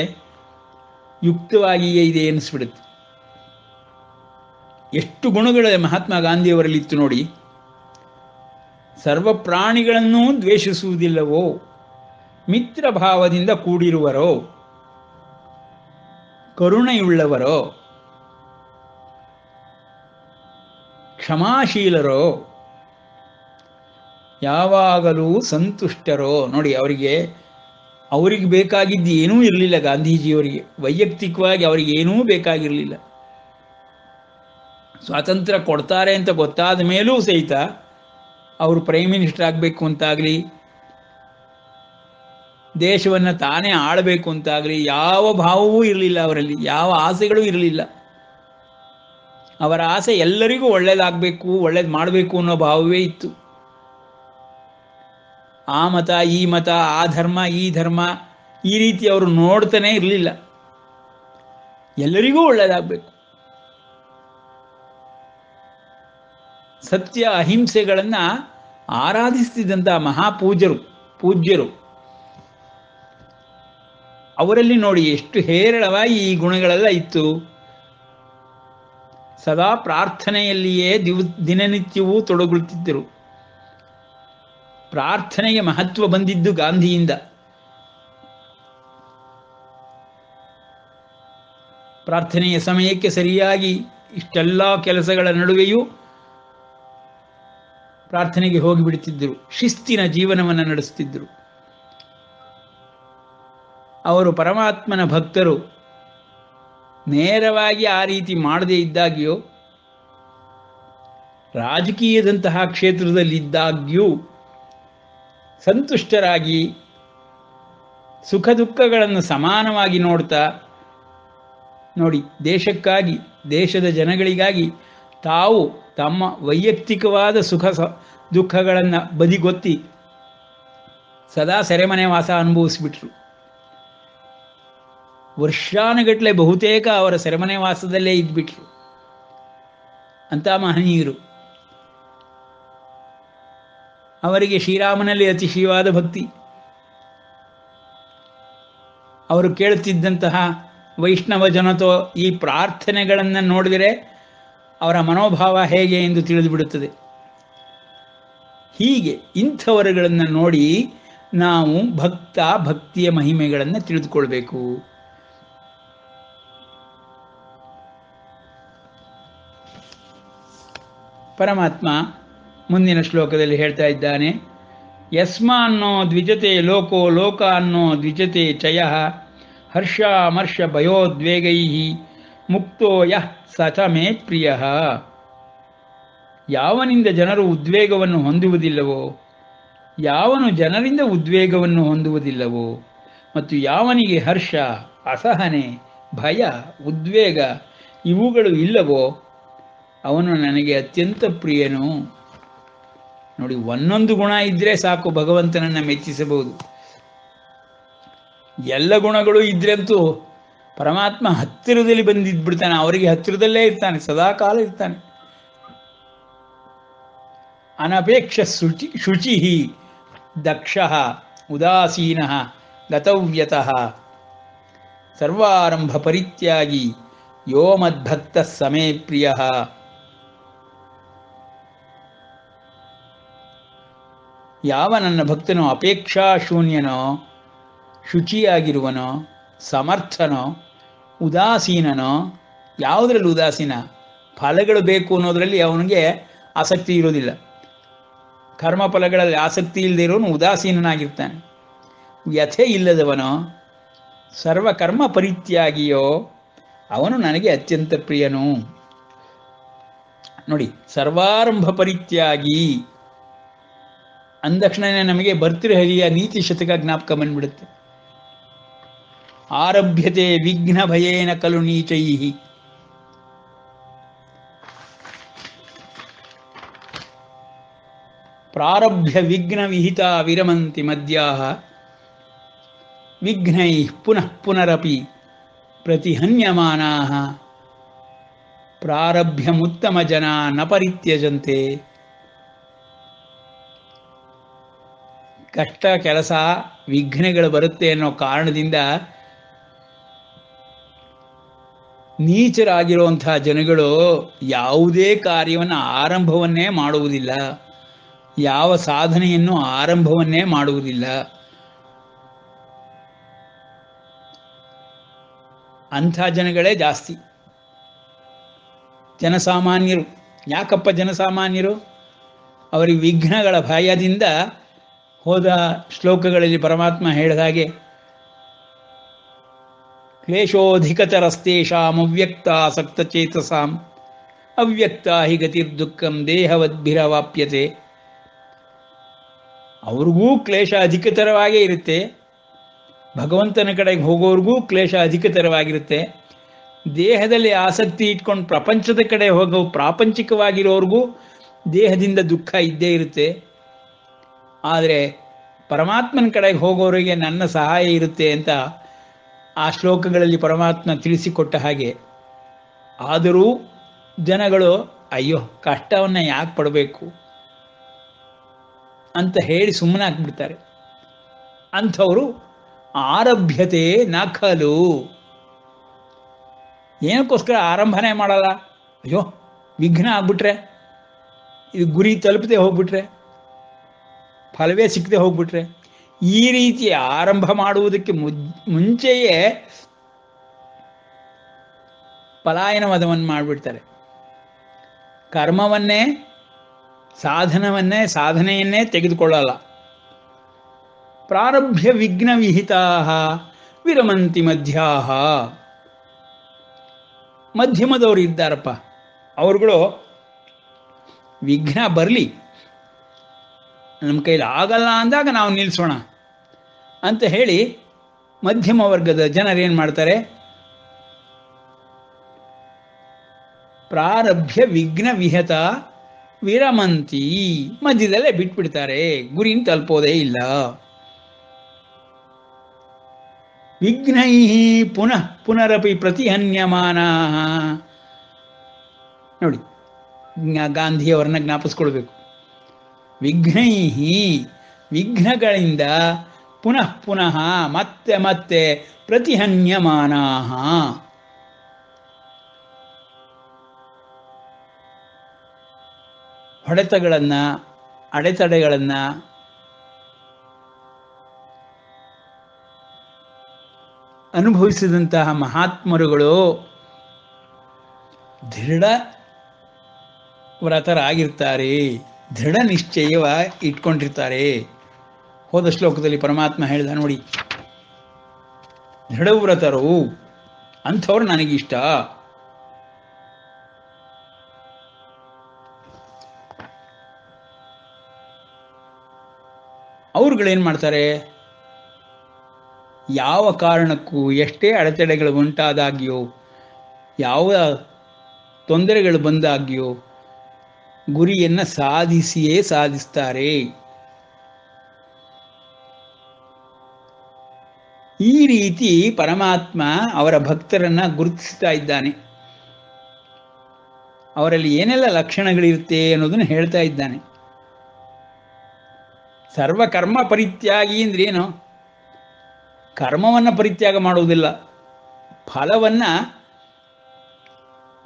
ಯುಕ್ತವಾಗಿಯೇ ಇದೆ ಎನಿಸ್ಬಿಡುತ್ತೆ. ಎಷ್ಟು ಗುಣಗಳ ಮಹಾತ್ಮ ಗಾಂಧಿಯವರಲ್ಲಿತ್ತು ನೋಡಿ. ಸರ್ವ ಪ್ರಾಣಿಗಳನ್ನೂ ದ್ವೇಷಿಸುವುದಿಲ್ಲವೋ, ಮಿತ್ರ ಭಾವದಿಂದ ಕೂಡಿರುವರೋ, ಕರುಣೆಯುಳ್ಳವರೋ, ಕ್ಷಮಾಶೀಲರೋ, ಯಾವಾಗಲೂ ಸಂತುಷ್ಟರೋ. ನೋಡಿ, ಅವರಿಗೆ ಬೇಕಾಗಿದ್ದು ಏನೂ ಇರಲಿಲ್ಲ. ಗಾಂಧೀಜಿಯವರಿಗೆ ವೈಯಕ್ತಿಕವಾಗಿ ಅವರಿಗೆ ಏನೂ ಬೇಕಾಗಿರಲಿಲ್ಲ. ಸ್ವಾತಂತ್ರ್ಯ ಕೊಡ್ತಾರೆ ಅಂತ ಗೊತ್ತಾದ ಮೇಲೂ ಸಹಿತ ಅವರು ಪ್ರೈಮ್ ಮಿನಿಸ್ಟರ್ ಆಗಬೇಕು ಅಂತಾಗಲಿ, ದೇಶವನ್ನು ತಾನೇ ಆಳಬೇಕು ಅಂತಾಗಲಿ ಯಾವ ಭಾವವೂ ಇರಲಿಲ್ಲ ಅವರಲ್ಲಿ. ಯಾವ ಆಸೆಗಳೂ ಇರಲಿಲ್ಲ. ಅವರ ಆಸೆ ಎಲ್ಲರಿಗೂ ಒಳ್ಳೇದಾಗಬೇಕು, ಒಳ್ಳೇದು ಮಾಡಬೇಕು ಅನ್ನೋ ಭಾವವೇ ಇತ್ತು. ಆ ಮತ, ಈ ಮತ, ಆ ಧರ್ಮ, ಈ ಧರ್ಮ, ಈ ರೀತಿ ಅವರು ನೋಡ್ತಾನೆ ಇರಲಿಲ್ಲ. ಎಲ್ಲರಿಗೂ ಒಳ್ಳೇದಾಗಬೇಕು. ಸತ್ಯ ಅಹಿಂಸೆಗಳನ್ನು ಆರಾಧಿಸ್ತಿದ್ದಂತಹ ಪೂಜ್ಯರು ಅವರಲ್ಲಿ ನೋಡಿ ಎಷ್ಟು ಹೇರಳವಾಗಿ ಈ ಗುಣಗಳೆಲ್ಲ ಇತ್ತು. ಸದಾ ಪ್ರಾರ್ಥನೆಯಲ್ಲಿಯೇ ದಿನನಿತ್ಯವೂ ತೊಡಗುತ್ತಿದ್ದರು. ಪ್ರಾರ್ಥನೆಗೆ ಮಹತ್ವ ಬಂದಿದ್ದು ಗಾಂಧಿಯಿಂದ. ಪ್ರಾರ್ಥನೆಯ ಸಮಯಕ್ಕೆ ಸರಿಯಾಗಿ ಇಷ್ಟೆಲ್ಲ ಕೆಲಸಗಳ ನಡುವೆಯೂ ಪ್ರಾರ್ಥನೆಗೆ ಹೋಗಿಬಿಡುತ್ತಿದ್ದರು. ಶಿಸ್ತಿನ ಜೀವನವನ್ನು ನಡೆಸುತ್ತಿದ್ದರು. ಅವರು ಪರಮಾತ್ಮನ ಭಕ್ತರು. ನೇರವಾಗಿ ಆ ರೀತಿ ಮಾಡದೇ ಇದ್ದಾಗ್ಯೂ, ರಾಜಕೀಯದಂತಹ ಕ್ಷೇತ್ರದಲ್ಲಿದ್ದಾಗ್ಯೂ ಸಂತುಷ್ಟರಾಗಿ ಸುಖ ದುಃಖಗಳನ್ನು ಸಮಾನವಾಗಿ ನೋಡ್ತಾ, ನೋಡಿ, ದೇಶಕ್ಕಾಗಿ, ದೇಶದ ಜನಗಳಿಗಾಗಿ ತಾವು ತಮ್ಮ ವೈಯಕ್ತಿಕವಾದ ಸುಖ ದುಃಖಗಳನ್ನು ಬದಿಗೊತ್ತಿ ಸದಾ ಸೆರೆಮನೆ ವಾಸ ಅನುಭವಿಸಿಬಿಟ್ರು. ವರ್ಷಾನುಗಟ್ಟಲೆ ಬಹುತೇಕ ಅವರ ಸೆರೆಮನೆ ವಾಸದಲ್ಲೇ ಇದ್ಬಿಟ್ರು. ಅಂತ ಮಹನೀಯರು. ಅವರಿಗೆ ಶ್ರೀರಾಮನಲ್ಲಿ ಅತಿಶಯವಾದ ಭಕ್ತಿ. ಅವರು ಕೇಳುತ್ತಿದ್ದಂತಹ ವೈಷ್ಣವ ಜನತೋ ಈ ಪ್ರಾರ್ಥನೆಗಳನ್ನು ನೋಡಿದರೆ ಅವರ ಮನೋಭಾವ ಹೇಗೆ ಎಂದು ತಿಳಿದು ಬಿಡುತ್ತದೆ. ಹೀಗೆ ಇಂಥವರುಗಳನ್ನು ನೋಡಿ ನಾವು ಭಕ್ತಿಯ ಮಹಿಮೆಗಳನ್ನು ತಿಳಿದುಕೊಳ್ಬೇಕು. ಪರಮಾತ್ಮ ಮುಂದಿನ ಶ್ಲೋಕದಲ್ಲಿ ಹೇಳ್ತಾ ಇದ್ದಾನೆ, ಯಸ್ಮಾನ್ನೋ ದ್ವಿಜತೆ ಲೋಕೋ ಲೋಕ ಅನ್ನೋ ದ್ವಿಜತೆ ಚಯಃ ಹರ್ಷಾಮರ್ಷ ಭಯೋದ್ವೇಗೈ ಮುಕ್ತೋ ಯಃ ಸಚ ಮೇ ಪ್ರಿಯಃ. ಯಾವನಿಂದ ಜನರು ಉದ್ವೇಗವನ್ನು ಹೊಂದುವುದಿಲ್ಲವೋ, ಯಾವನು ಜನರಿಂದ ಉದ್ವೇಗವನ್ನು ಹೊಂದುವುದಿಲ್ಲವೋ, ಮತ್ತು ಯಾವನಿಗೆ ಹರ್ಷ, ಅಸಹನೆ, ಭಯ, ಉದ್ವೇಗ ಇವುಗಳು ಇಲ್ಲವೋ ಅವನು ನನಗೆ ಅತ್ಯಂತ ಪ್ರಿಯನು. ನೋಡಿ, ಒಂದೊಂದು ಗುಣ ಇದ್ರೆ ಸಾಕು ಭಗವಂತನನ್ನು ಮೆಚ್ಚಿಸಬಹುದು. ಎಲ್ಲ ಗುಣಗಳು ಇದ್ರಂತೂ ಪರಮಾತ್ಮ ಹತ್ತಿರದಲ್ಲಿ ಬಂದಿದ್ಬಿಡ್ತಾನೆ. ಅವರಿಗೆ ಹತ್ತಿರದಲ್ಲೇ ಇರ್ತಾನೆ, ಸದಾಕಾಲ ಇರ್ತಾನೆ. ಅನಪೇಕ್ಷ ಶುಚಿ ದಕ್ಷ ಉದಾಸೀನ ಗತವ್ಯತಃ ಸರ್ವಾರಂಭ ಪರಿತ್ಯಾಗಿ ಯೋ ಮದ್ಭಕ್ತ ಸಮೇ ಪ್ರಿಯ. ಯಾವ ನನ್ನ ಭಕ್ತನೋ ಅಪೇಕ್ಷಾ ಶೂನ್ಯನೋ, ಶುಚಿಯಾಗಿರುವನೋ, ಸಮರ್ಥನೋ, ಉದಾಸೀನನೋ. ಯಾವುದರಲ್ಲಿ ಉದಾಸೀನ? ಫಲಗಳು ಬೇಕು ಅನ್ನೋದರಲ್ಲಿ ಅವನಿಗೆ ಆಸಕ್ತಿ ಇರೋದಿಲ್ಲ. ಕರ್ಮಫಲಗಳಲ್ಲಿ ಆಸಕ್ತಿ ಇಲ್ಲದೆ ಇರೋನು ಉದಾಸೀನನಾಗಿರ್ತಾನೆ. ವ್ಯಥೆ ಇಲ್ಲದವನೋ, ಸರ್ವಕರ್ಮ ಪರಿತ್ಯಾಗಿಯೋ ಅವನು ನನಗೆ ಅತ್ಯಂತ ಪ್ರಿಯನು. ನೋಡಿ, ಸರ್ವಾರಂಭ ಪರಿತ್ಯಾಗಿ ಅಂದಕ್ಷಣನೇ ನಮಗೆ ಭರ್ತೃಹರಿಯ ನೀತಿ ಶತಕ ಜ್ಞಾಪಕ ಬಂದ್ಬಿಡುತ್ತೆ. ಆರಭ್ಯತೆ ವಿಘ್ನ ಭಯೇನ ಖಲು ನೀಚೈ. ಪ್ರಾರಭ್ಯ ವಿಘ್ನ ವಿಹಿತ ವಿರಮಂತಿ ಮದ್ಯಾಹ ವಿಘ್ನೈ ಪುನಃ ಪುನರಪಿ ಪ್ರತಿಹನ್ಯಮಾನಾಃ ಪ್ರಾರಭ್ಯಮುತ್ತಮ ಜನ ನ ಪರಿತ್ಯಜಂತೆ. ಕಷ್ಟ ಕೆಲಸ ವಿಘ್ನಗಳು ಬರುತ್ತೆ ಅನ್ನೋ ಕಾರಣದಿಂದ ನೀಚರಾಗಿರುವಂತಹ ಜನಗಳು ಯಾವುದೇ ಕಾರ್ಯವನ್ನು ಆರಂಭವನ್ನೇ ಮಾಡುವುದಿಲ್ಲ, ಯಾವ ಸಾಧನೆಯನ್ನು ಆರಂಭವನ್ನೇ ಮಾಡುವುದಿಲ್ಲ. ಅಂಥ ಜನಗಳೇ ಜಾಸ್ತಿ. ಜನಸಾಮಾನ್ಯರು ಯಾಕಪ್ಪ ಜನಸಾಮಾನ್ಯರು? ಅವರಿಗೆ ವಿಘ್ನಗಳ ಭಯದಿಂದ ಹೋದ ಶ್ಲೋಕಗಳಲ್ಲಿ ಪರಮಾತ್ಮ ಹೇಳಿದ ಹಾಗೆ ಕ್ಲೇಶೋಧಿಕತರಸ್ತೇಷಾಂ ಅವ್ಯಕ್ತಾಸಕ್ತಚೇತಸಾಂ ಅವ್ಯಕ್ತಾ ಹಿ ಗತಿರ್ದುಃಖಂ ದೇಹವದ್ಭಿರವಾಪ್ಯತೆ. ಅವ್ರಿಗೂ ಕ್ಲೇಶ ಅಧಿಕತರವಾಗೇ ಇರುತ್ತೆ, ಭಗವಂತನ ಕಡೆಗೆ ಹೋಗೋರಿಗೂ ಕ್ಲೇಶ ಅಧಿಕತರವಾಗಿರುತ್ತೆ. ದೇಹದಲ್ಲಿ ಆಸಕ್ತಿ ಇಟ್ಕೊಂಡು ಪ್ರಪಂಚದ ಕಡೆ ಹೋಗೋ ಪ್ರಾಪಂಚಿಕವಾಗಿರೋರಿಗೂ ದೇಹದಿಂದ ದುಃಖ ಇದ್ದೇ ಇರುತ್ತೆ. ಆದರೆ ಪರಮಾತ್ಮನ ಕಡೆಗೆ ಹೋಗೋರಿಗೆ ನನ್ನ ಸಹಾಯ ಇರುತ್ತೆ ಅಂತ ಆ ಶ್ಲೋಕಗಳಲ್ಲಿ ಪರಮಾತ್ಮ ತಿಳಿಸಿಕೊಟ್ಟ ಹಾಗೆ. ಆದರೂ ಜನಗಳು ಅಯ್ಯೋ ಕಷ್ಟವನ್ನು ಯಾಕೆ ಪಡಬೇಕು ಅಂತ ಹೇಳಿ ಸುಮ್ಮನೆ ಹಾಕ್ಬಿಡ್ತಾರೆ. ಅಂಥವರು ಆರಭ್ಯತೆ ನಖಲು, ಏನಕ್ಕೋಸ್ಕರ ಆರಂಭನೆ ಮಾಡಲ್ಲ? ಅಯ್ಯೋ ವಿಘ್ನ ಆಗ್ಬಿಟ್ರೆ, ಇದು ಗುರಿ ತಲುಪದೆ ಹೋಗ್ಬಿಟ್ರೆ, ಫಲವೇ ಸಿಕ್ಕದೆ ಹೋಗ್ಬಿಟ್ರೆ, ಈ ರೀತಿ ಆರಂಭ ಮಾಡುವುದಕ್ಕೆ ಮುಂಚೆಯೇ ಪಲಾಯನವಾದವನ್ನು ಮಾಡಿಬಿಡ್ತಾರೆ. ಕರ್ಮವನ್ನೇ ಸಾಧನೆಯನ್ನೇ ತೆಗೆದುಕೊಳ್ಳಲ್ಲ. ಪ್ರಾರಭ್ಯ ವಿಘ್ನ ವಿಹಿತಾ ವಿರಮಂತಿ ಮಧ್ಯಾಹ. ಮಧ್ಯಮದವರು ಇದ್ದಾರಪ್ಪ, ಅವ್ರುಗಳು ವಿಘ್ನ ಬರಲಿ, ನಮ್ಮ ಕೈಲಿ ಆಗಲ್ಲ ಅಂದಾಗ ನಾವು ನಿಲ್ಲಿಸೋಣ ಅಂತ ಹೇಳಿ ಮಧ್ಯಮ ವರ್ಗದ ಜನರೇನು ಮಾಡ್ತಾರೆ? ಪ್ರಾರಭ್ಯ ವಿಘ್ನ ವಿಹತ ವಿರಮಂತಿ, ಮಧ್ಯದಲ್ಲೇ ಬಿಟ್ಬಿಡ್ತಾರೆ, ಗುರಿನ ತಲುಪೋದೇ ಇಲ್ಲ. ವಿಘ್ನೈ ಪುನಃ ಪುನರಪಿ ಪ್ರತಿಹನ್ಯಮಾನಾ. ನೋಡಿ, ಗಾಂಧಿಯವರನ್ನ ಜ್ಞಾಪಿಸ್ಕೊಳ್ಬೇಕು. ವಿಘ್ನೈ, ವಿಘ್ನಗಳಿಂದ ಪುನಃ ಪುನಃ ಮತ್ತೆ ಮತ್ತೆ ಪ್ರತಿಹನ್ಯಮಾನಾ, ಹೊಡೆತಗಳನ್ನು ಅಡೆತಡೆಗಳನ್ನು ಅನುಭವಿಸಿದಂತಹ ಮಹಾತ್ಮರುಗಳು ದೃಢ ವ್ರತರಾಗಿರ್ತಾರೆ, ದೃಢ ನಿಶ್ಚಯವ ಇಟ್ಕೊಂಡಿರ್ತಾರೆ. ಹೋದ ಶ್ಲೋಕದಲ್ಲಿ ಪರಮಾತ್ಮ ಹೇಳಿದ ನೋಡಿ, ದೃಢವ್ರತರು ಅಂಥವ್ರು ನನಗಿಷ್ಟ. ಅವ್ರುಗಳೇನು ಮಾಡ್ತಾರೆ? ಯಾವ ಕಾರಣಕ್ಕೂ ಎಷ್ಟೇ ಅಡೆತಡೆಗಳು ಉಂಟಾದಾಗ್ಯೋ, ಯಾವ ತೊಂದರೆಗಳು ಬಂದಾಗ್ಯೋ ಗುರಿಯನ್ನು ಸಾಧಿಸಿಯೇ ಸಾಧಿಸ್ತಾರೆ. ಈ ರೀತಿ ಪರಮಾತ್ಮ ಅವರ ಭಕ್ತರನ್ನ ಗುರುತಿಸ್ತಾ ಇದ್ದಾನೆ. ಅವರಲ್ಲಿ ಏನೆಲ್ಲ ಲಕ್ಷಣಗಳಿರುತ್ತೆ ಅನ್ನೋದನ್ನು ಹೇಳ್ತಾ ಇದ್ದಾನೆ. ಸರ್ವಕರ್ಮ ಪರಿತ್ಯಾಗಿ ಅಂದ್ರೇನು? ಕರ್ಮವನ್ನು ಪರಿತ್ಯಾಗ ಮಾಡುವುದಿಲ್ಲ, ಫಲವನ್ನು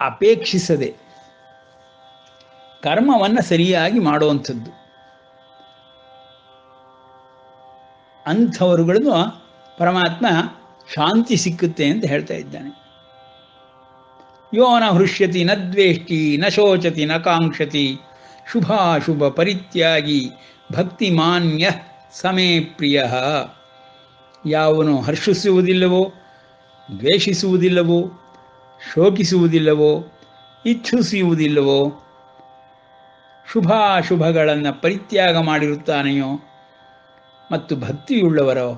ಅಪೇಕ್ಷಿಸದೆ ಕರ್ಮವನ್ನು ಸರಿಯಾಗಿ ಮಾಡುವಂಥದ್ದು. ಅಂಥವರುಗಳನ್ನು ಪರಮಾತ್ಮ ಶಾಂತಿ ಸಿಕ್ಕುತ್ತೆ ಅಂತ ಹೇಳ್ತಾ ಇದ್ದಾನೆ. ಯೋ ನ ಹೃಷ್ಯತಿ ನ ದ್ವೇಷ್ಟಿ ನ ಶೋಚತಿ ನ ಕಾಂಕ್ಷತಿ ಶುಭಾಶುಭ ಪರಿತ್ಯಾಗಿ ಭಕ್ತಿಮಾನ್ಯ ಸಮೇ ಪ್ರಿಯ. ಯಾವನು ಹರ್ಷಿಸುವುದಿಲ್ಲವೋ, ದ್ವೇಷಿಸುವುದಿಲ್ಲವೋ, ಶೋಕಿಸುವುದಿಲ್ಲವೋ, ಇಚ್ಛಿಸುವುದಿಲ್ಲವೋ, ಶುಭಾಶುಭಗಳನ್ನು ಪರಿತ್ಯಾಗ ಮಾಡಿರುತ್ತಾನೆಯೋ ಮತ್ತು ಭಕ್ತಿಯುಳ್ಳವರೋ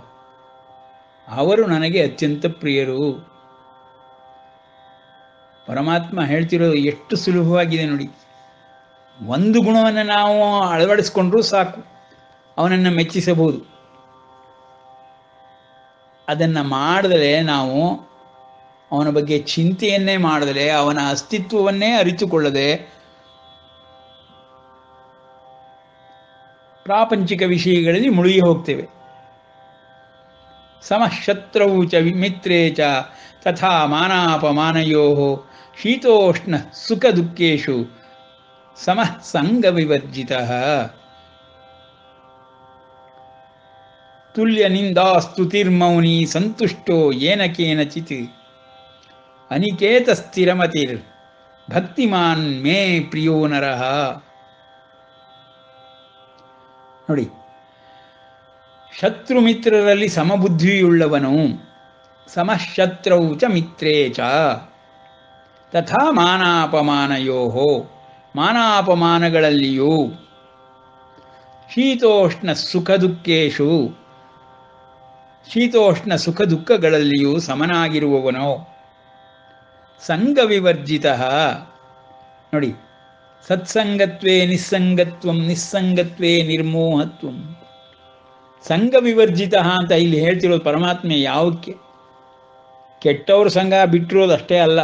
ಅವರು ನನಗೆ ಅತ್ಯಂತ ಪ್ರಿಯರು. ಪರಮಾತ್ಮ ಹೇಳ್ತಿರೋದು ಎಷ್ಟು ಸುಲಭವಾಗಿದೆ ನೋಡಿ. ಒಂದು ಗುಣವನ್ನು ನಾವು ಅಳವಡಿಸ್ಕೊಂಡ್ರೂ ಸಾಕು, ಅವನನ್ನು ಮೆಚ್ಚಿಸಬಹುದು. ಅದನ್ನು ಮಾಡಿದರೆ, ನಾವು ಅವನ ಬಗ್ಗೆ ಚಿಂತೆಯನ್ನೇ ಮಾಡಿದರೆ, ಅವನ ಅಸ್ತಿತ್ವವನ್ನೇ ಅರಿತುಕೊಳ್ಳದೆ ಪ್ರಾಪಂಚಿಕ ವಿಷಯಗಳಲ್ಲಿ ಮುಳುಗಿ ಹೋಗ್ತೇವೆ. ಸಮಶತ್ರೌ ಚ ಮಿತ್ರೇ ಚ ತಥಾ ಮಾನಾಪಮಾನಯೋ ಶೀತೋಷ್ಣ ಸುಖ ದುಃಖೇಶು ಸಮಃ ಸಂಗ ವಿವರ್ಜಿತಃ. ತುಲ್ಯ ನಿಂದಾಸ್ತುತಿರ್ಮೌನಿ ಸಂತುಷ್ಟೋ ಯೇನ ಕೇನಚಿತ್ ಅನಿಕೇತ ಸ್ಥಿರಮತಿರ್ ಭಕ್ತಿಮಾನ್ ಮೇ ಪ್ರಿಯೋ ನರಃ. ನೋಡಿ, ಶತ್ರು ಮಿತ್ರರಲ್ಲಿ ಸಮಬುದ್ಧಿಯುಳ್ಳವನು. ಸಮಶತ್ರೌ ಚ ಮಿತ್ರೇ ಚ ತಥಾ ಮಾನಾಪಮಾನಯೋ, ಮಾನಾಪಮಾನಗಳಲ್ಲಿಯೂ, ಶೀತೋಷ್ಣ ಸುಖ ದುಃಖೇಶು, ಶೀತೋಷ್ಣ ಸುಖ ದುಃಖಗಳಲ್ಲಿಯೂ ಸಮನಾಗಿರುವವನು. ಸಂಗ ವಿವರ್ಜಿತ. ನೋಡಿ, ಸತ್ಸಂಗತ್ವೇ ನಿಸ್ಸಂಗತ್ವಂ, ನಿಸ್ಸಂಗತ್ವೇ ನಿರ್ಮೋಹತ್ವಂ. ಸಂಘ ವಿವರ್ಜಿತ ಅಂತ ಇಲ್ಲಿ ಹೇಳ್ತಿರೋದು ಪರಮಾತ್ಮೆ ಯಾವಕ್ಕೆ? ಕೆಟ್ಟವ್ರ ಸಂಘ ಬಿಟ್ಟಿರೋದು ಅಷ್ಟೇ ಅಲ್ಲ,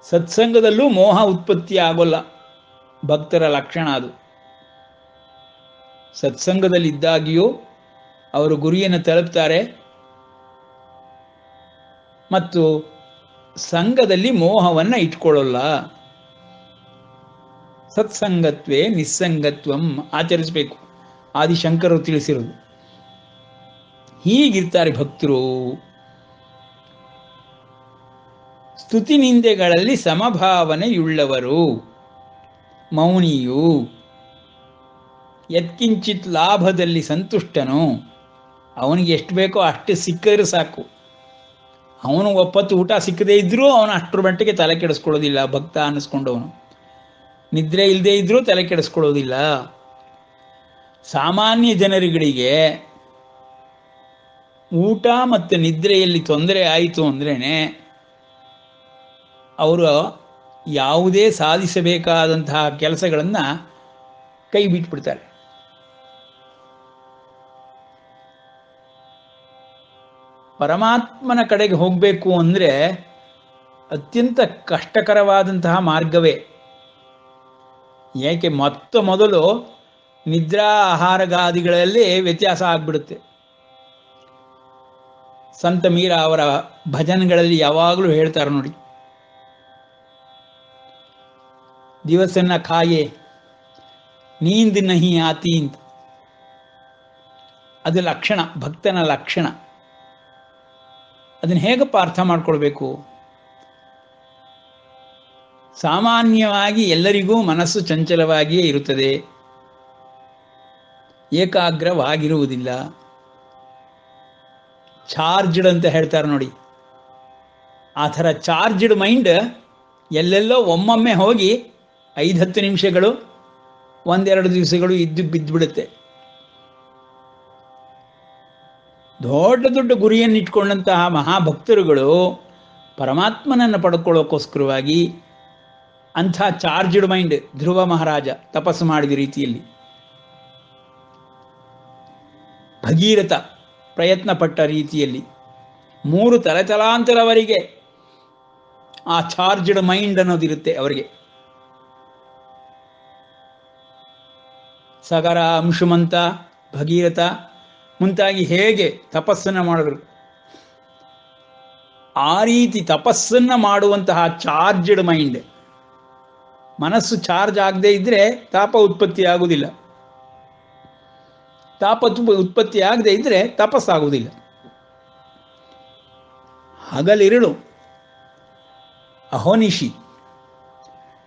ಸತ್ಸಂಗದಲ್ಲೂ ಮೋಹ ಉತ್ಪತ್ತಿ ಆಗೋಲ್ಲ. ಭಕ್ತರ ಲಕ್ಷಣ ಅದು. ಸತ್ಸಂಗದಲ್ಲಿದ್ದಾಗಿಯೂ ಅವರು ಗುರಿಯನ್ನು ತಲುಪ್ತಾರೆ, ಮತ್ತು ಸಂಘದಲ್ಲಿ ಮೋಹವನ್ನು ಇಟ್ಕೊಳ್ಳಲ್ಲ. ಸತ್ಸಂಗತ್ವೇ ನಿಸ್ಸಂಗತ್ವಂ ಆಚರಿಸಬೇಕು, ಆದಿಶಂಕರರು ತಿಳಿಸಿರೋದು. ಹೀಗಿರ್ತಾರೆ ಭಕ್ತರು. ಸ್ತುತಿ ನಿಂದೆಗಳಲ್ಲಿ ಸಮಭಾವನೆಯುಳ್ಳವರು. ಮೌನಿಯು ಯತ್ಕಿಂಚಿತ್ ಲಾಭದಲ್ಲಿ ಸಂತುಷ್ಟನು. ಅವನಿಗೆ ಎಷ್ಟು ಬೇಕೋ ಅಷ್ಟು ಸಿಕ್ಕಿದ್ರೆ ಸಾಕು. ಅವನು ಒಪ್ಪತ್ತು ಊಟ ಸಿಕ್ಕದೇ ಇದ್ರೂ ಅವನು ಅಷ್ಟರ ಮಟ್ಟಿಗೆ ತಲೆ ಕೆಡಿಸ್ಕೊಳ್ಳೋದಿಲ್ಲ. ಭಕ್ತ ಅನ್ನಿಸ್ಕೊಂಡವನು ನಿದ್ರೆ ಇಲ್ಲದೆ ಇದ್ರೂ ತಲೆ ಕೆಡಿಸ್ಕೊಳ್ಳೋದಿಲ್ಲ. ಸಾಮಾನ್ಯ ಜನರುಗಳಿಗೆ ಊಟ ಮತ್ತು ನಿದ್ರೆಯಲ್ಲಿ ತೊಂದರೆ ಆಯಿತು ಅಂದ್ರೇ ಅವರು ಯಾವುದೇ ಸಾಧಿಸಬೇಕಾದಂತಹ ಕೆಲಸಗಳನ್ನು ಕೈ ಬಿಟ್ಬಿಡ್ತಾರೆ. ಪರಮಾತ್ಮನ ಕಡೆಗೆ ಹೋಗಬೇಕು ಅಂದರೆ ಅತ್ಯಂತ ಕಷ್ಟಕರವಾದಂತಹ ಮಾರ್ಗವೇ. ಏಕೆ? ಮೊದಲು ನಿದ್ರಾ ಆಹಾರಗಾದಿಗಳಲ್ಲಿ ವ್ಯತ್ಯಾಸ ಆಗ್ಬಿಡುತ್ತೆ. ಸಂತ ಮೀರ ಅವರ ಭಜನ್ಗಳಲ್ಲಿ ಯಾವಾಗಲೂ ಹೇಳ್ತಾರೆ ನೋಡಿ, ದಿವಸನ್ನ ಖಾಯೆ ನೀಂದ್ ನಹಿ ಆತಿ ಅಂತ. ಅದು ಲಕ್ಷಣ, ಭಕ್ತನ ಲಕ್ಷಣ. ಅದನ್ನು ಹೇಗಪ್ಪ ಅರ್ಥ ಮಾಡ್ಕೊಳ್ಬೇಕು? ಸಾಮಾನ್ಯವಾಗಿ ಎಲ್ಲರಿಗೂ ಮನಸ್ಸು ಚಂಚಲವಾಗಿಯೇ ಇರುತ್ತದೆ, ಏಕಾಗ್ರವಾಗಿರುವುದಿಲ್ಲ. ಚಾರ್ಜ್ಡ್ ಅಂತ ಹೇಳ್ತಾರೆ ನೋಡಿ, ಆ ಥರ ಚಾರ್ಜ್ಡ್ ಮೈಂಡ್ ಎಲ್ಲೆಲ್ಲೋ ಒಮ್ಮೊಮ್ಮೆ ಹೋಗಿ 5-10 ನಿಮಿಷಗಳು, 1-2 ದಿವಸಗಳು ಇದ್ದು ಬಿದ್ದುಬಿಡುತ್ತೆ. ದೊಡ್ಡ ದೊಡ್ಡ ಗುರಿಯನ್ನು ಇಟ್ಕೊಂಡಂತಹ ಮಹಾಭಕ್ತರುಗಳು ಪರಮಾತ್ಮನನ್ನು ಪಡ್ಕೊಳ್ಳೋಕ್ಕೋಸ್ಕರವಾಗಿ ಅಂಥ ಚಾರ್ಜ್ಡ್ ಮೈಂಡ್, ಧ್ರುವ ಮಹಾರಾಜ ತಪಸ್ಸು ಮಾಡಿದ ರೀತಿಯಲ್ಲಿ, ಭಗೀರಥ ಪ್ರಯತ್ನ ಪಟ್ಟ ರೀತಿಯಲ್ಲಿ 3 ತಲೆತಲಾಂತರವರೆಗೆ ಆ ಚಾರ್ಜ್ಡ್ ಮೈಂಡ್ ಅನ್ನೋದಿರುತ್ತೆ ಅವರಿಗೆ. ಸಗರ, ಅಂಶುಮಂತ, ಭಗೀರಥ ಮುಂತಾಗಿ ಹೇಗೆ ತಪಸ್ಸನ್ನು ಮಾಡಿದ್ರು, ಆ ರೀತಿ ತಪಸ್ಸನ್ನು ಮಾಡುವಂತಹ ಚಾರ್ಜ್ಡ್ ಮೈಂಡ್. ಮನಸ್ಸು ಚಾರ್ಜ್ ಆಗದೆ ಇದ್ದರೆ ತಾಪ ಉತ್ಪತ್ತಿ ಆಗುವುದಿಲ್ಲ, ತಾಪ ಉತ್ಪತ್ತಿ ಆಗದೆ ಇದ್ದರೆ ತಪಸ್ಸಾಗುವುದಿಲ್ಲ. ಹಗಲಿರುಳು ಅಹೋನಿಶಿ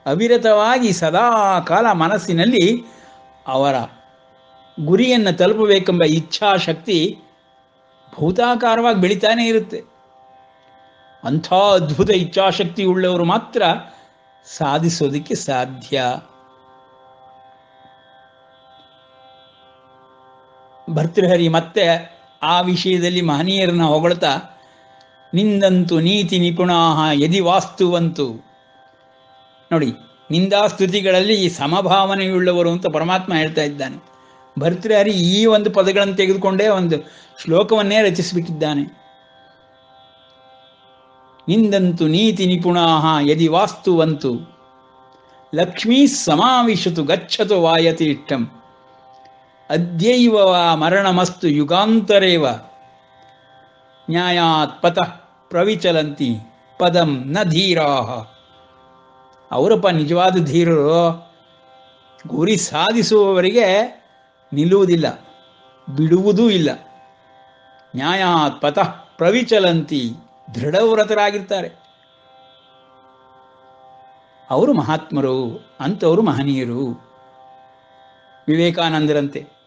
ಅವಿರತವಾಗಿ ಸದಾ ಕಾಲ ಮನಸ್ಸಿನಲ್ಲಿ ಅವರ ಗುರಿಯನ್ನು ತಲುಪಬೇಕೆಂಬ ಇಚ್ಛಾಶಕ್ತಿ ಭೂತಾಕಾರವಾಗಿ ಬೆಳೀತಾನೆ ಇರುತ್ತೆ. ಅಂಥ ಅದ್ಭುತ ಇಚ್ಛಾಶಕ್ತಿ ಉಳ್ಳವರು ಮಾತ್ರ ಸಾಧಿಸೋದಕ್ಕೆ ಸಾಧ್ಯ. ಭರ್ತೃಹರಿ ಮತ್ತೆ ಆ ವಿಷಯದಲ್ಲಿ ಮಹನೀಯರನ್ನ ಹೊಗಳ್ತಾ, ನಿಂದಂತು ನೀತಿ ನಿಪುಣಾಹ ಯದಿ ವಾಸ್ತುವಂತು. ನೋಡಿ, ನಿಂದಾಸ್ತುತಿಗಳಲ್ಲಿ ಈ ಸಮಭಾವನೆಯುಳ್ಳವರು ಅಂತ ಪರಮಾತ್ಮ ಹೇಳ್ತಾ ಇದ್ದಾನೆ. ಭರ್ತೃಹರಿ ಈ ಒಂದು ಪದಗಳನ್ನು ತೆಗೆದುಕೊಂಡೇ ಒಂದು ಶ್ಲೋಕವನ್ನೇ ರಚಿಸಿಬಿಟ್ಟಿದ್ದಾನೆ. ನಿಂದಂತು ನೀತಿ ನಿಪುಣಾಃ ಯದಿ ವಾಸ್ತುವಂತು ಲಕ್ಷ್ಮೀ ಸಮಾವಿಶತು ಗಚ್ಚತು ವಾಯತಿ ಇಷ್ಟಂ ಅದ್ಯೈವ ವಾ ಮರಣಮಸ್ತು ಯುಗಾಂತರೇವ ನ್ಯಾಯಾತ್ ಪತಃ ಪ್ರವಿಚಲಂತಿ ಪದಂ ನ ಧೀರಾಃ. ಅವರಪ್ಪ ನಿಜವಾದ ಧೀರರು. ಗುರಿ ಸಾಧಿಸುವವರಿಗೆ ನಿಲ್ಲುವುದಿಲ್ಲ, ಬಿಡುವುದೂ ಇಲ್ಲ. ನ್ಯಾಯಾತ್ ಪತಃ ಪ್ರವಿಚಲಂತಿ, ದೃಢವ್ರತರಾಗಿರ್ತಾರೆ. ಅವರು ಮಹಾತ್ಮರು, ಅಂಥವರು ಮಹನೀಯರು. ವಿವೇಕಾನಂದರಂತೆ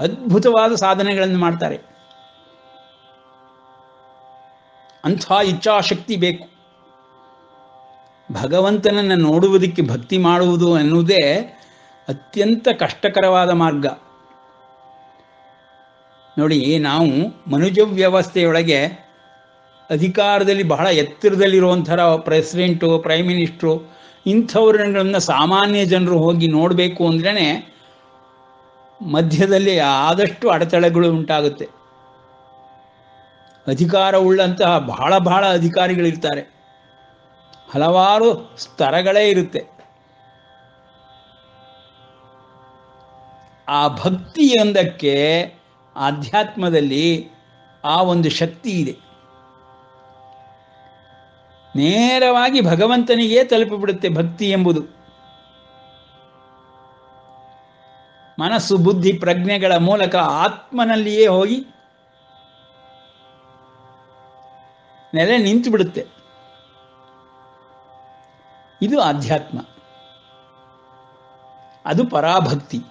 ಅದ್ಭುತವಾದ ಸಾಧನೆಗಳನ್ನು ಮಾಡ್ತಾರೆ. ಅಂಥ ಇಚ್ಛಾಶಕ್ತಿ ಬೇಕು. ಭಗವಂತನನ್ನು ನೋಡುವುದಕ್ಕೆ ಭಕ್ತಿ ಮಾಡುವುದು ಎನ್ನುವುದೇ ಅತ್ಯಂತ ಕಷ್ಟಕರವಾದ ಮಾರ್ಗ. ನೋಡಿ, ನಾವು ಮನುಜ ವ್ಯವಸ್ಥೆಯೊಳಗೆ ಅಧಿಕಾರದಲ್ಲಿ ಬಹಳ ಎತ್ತರದಲ್ಲಿರುವಂಥರ ಪ್ರೆಸಿಡೆಂಟು, ಪ್ರೈಮ್ ಮಿನಿಸ್ಟ್ರು ಇಂಥವ್ರನ್ನ ಸಾಮಾನ್ಯ ಜನರು ಹೋಗಿ ನೋಡಬೇಕು ಅಂದ್ರೇ ಮಧ್ಯದಲ್ಲಿ ಆದಷ್ಟು ಅಡೆತಡೆಗಳು ಉಂಟಾಗುತ್ತೆ. ಅಧಿಕಾರವುಳ್ಳಂತಹ ಬಹಳ ಅಧಿಕಾರಿಗಳಿರ್ತಾರೆ, ಹಲವಾರು ಸ್ತರಗಳೇ ಇರುತ್ತೆ. ಆ ಭಕ್ತಿಯೊಂದಕ್ಕೆ ಆಧ್ಯಾತ್ಮದಲ್ಲಿ ಆ ಒಂದು ಶಕ್ತಿ ಇದೆ. ನೇರವಾಗಿ ಭಗವಂತನಿಗೇ ತಲುಪಿಬಿಡುತ್ತೆ ಭಕ್ತಿ ಎಂಬುದು. ಮನಸ್ಸು, ಬುದ್ಧಿ, ಪ್ರಜ್ಞೆಗಳ ಮೂಲಕ ಆತ್ಮನಲ್ಲಿಯೇ ಹೋಗಿ ನೆಲೆ ನಿಂತು ಬಿಡುತ್ತೆ. ಇದು ಆಧ್ಯಾತ್ಮ, ಅದು ಪರಾಭಕ್ತಿ.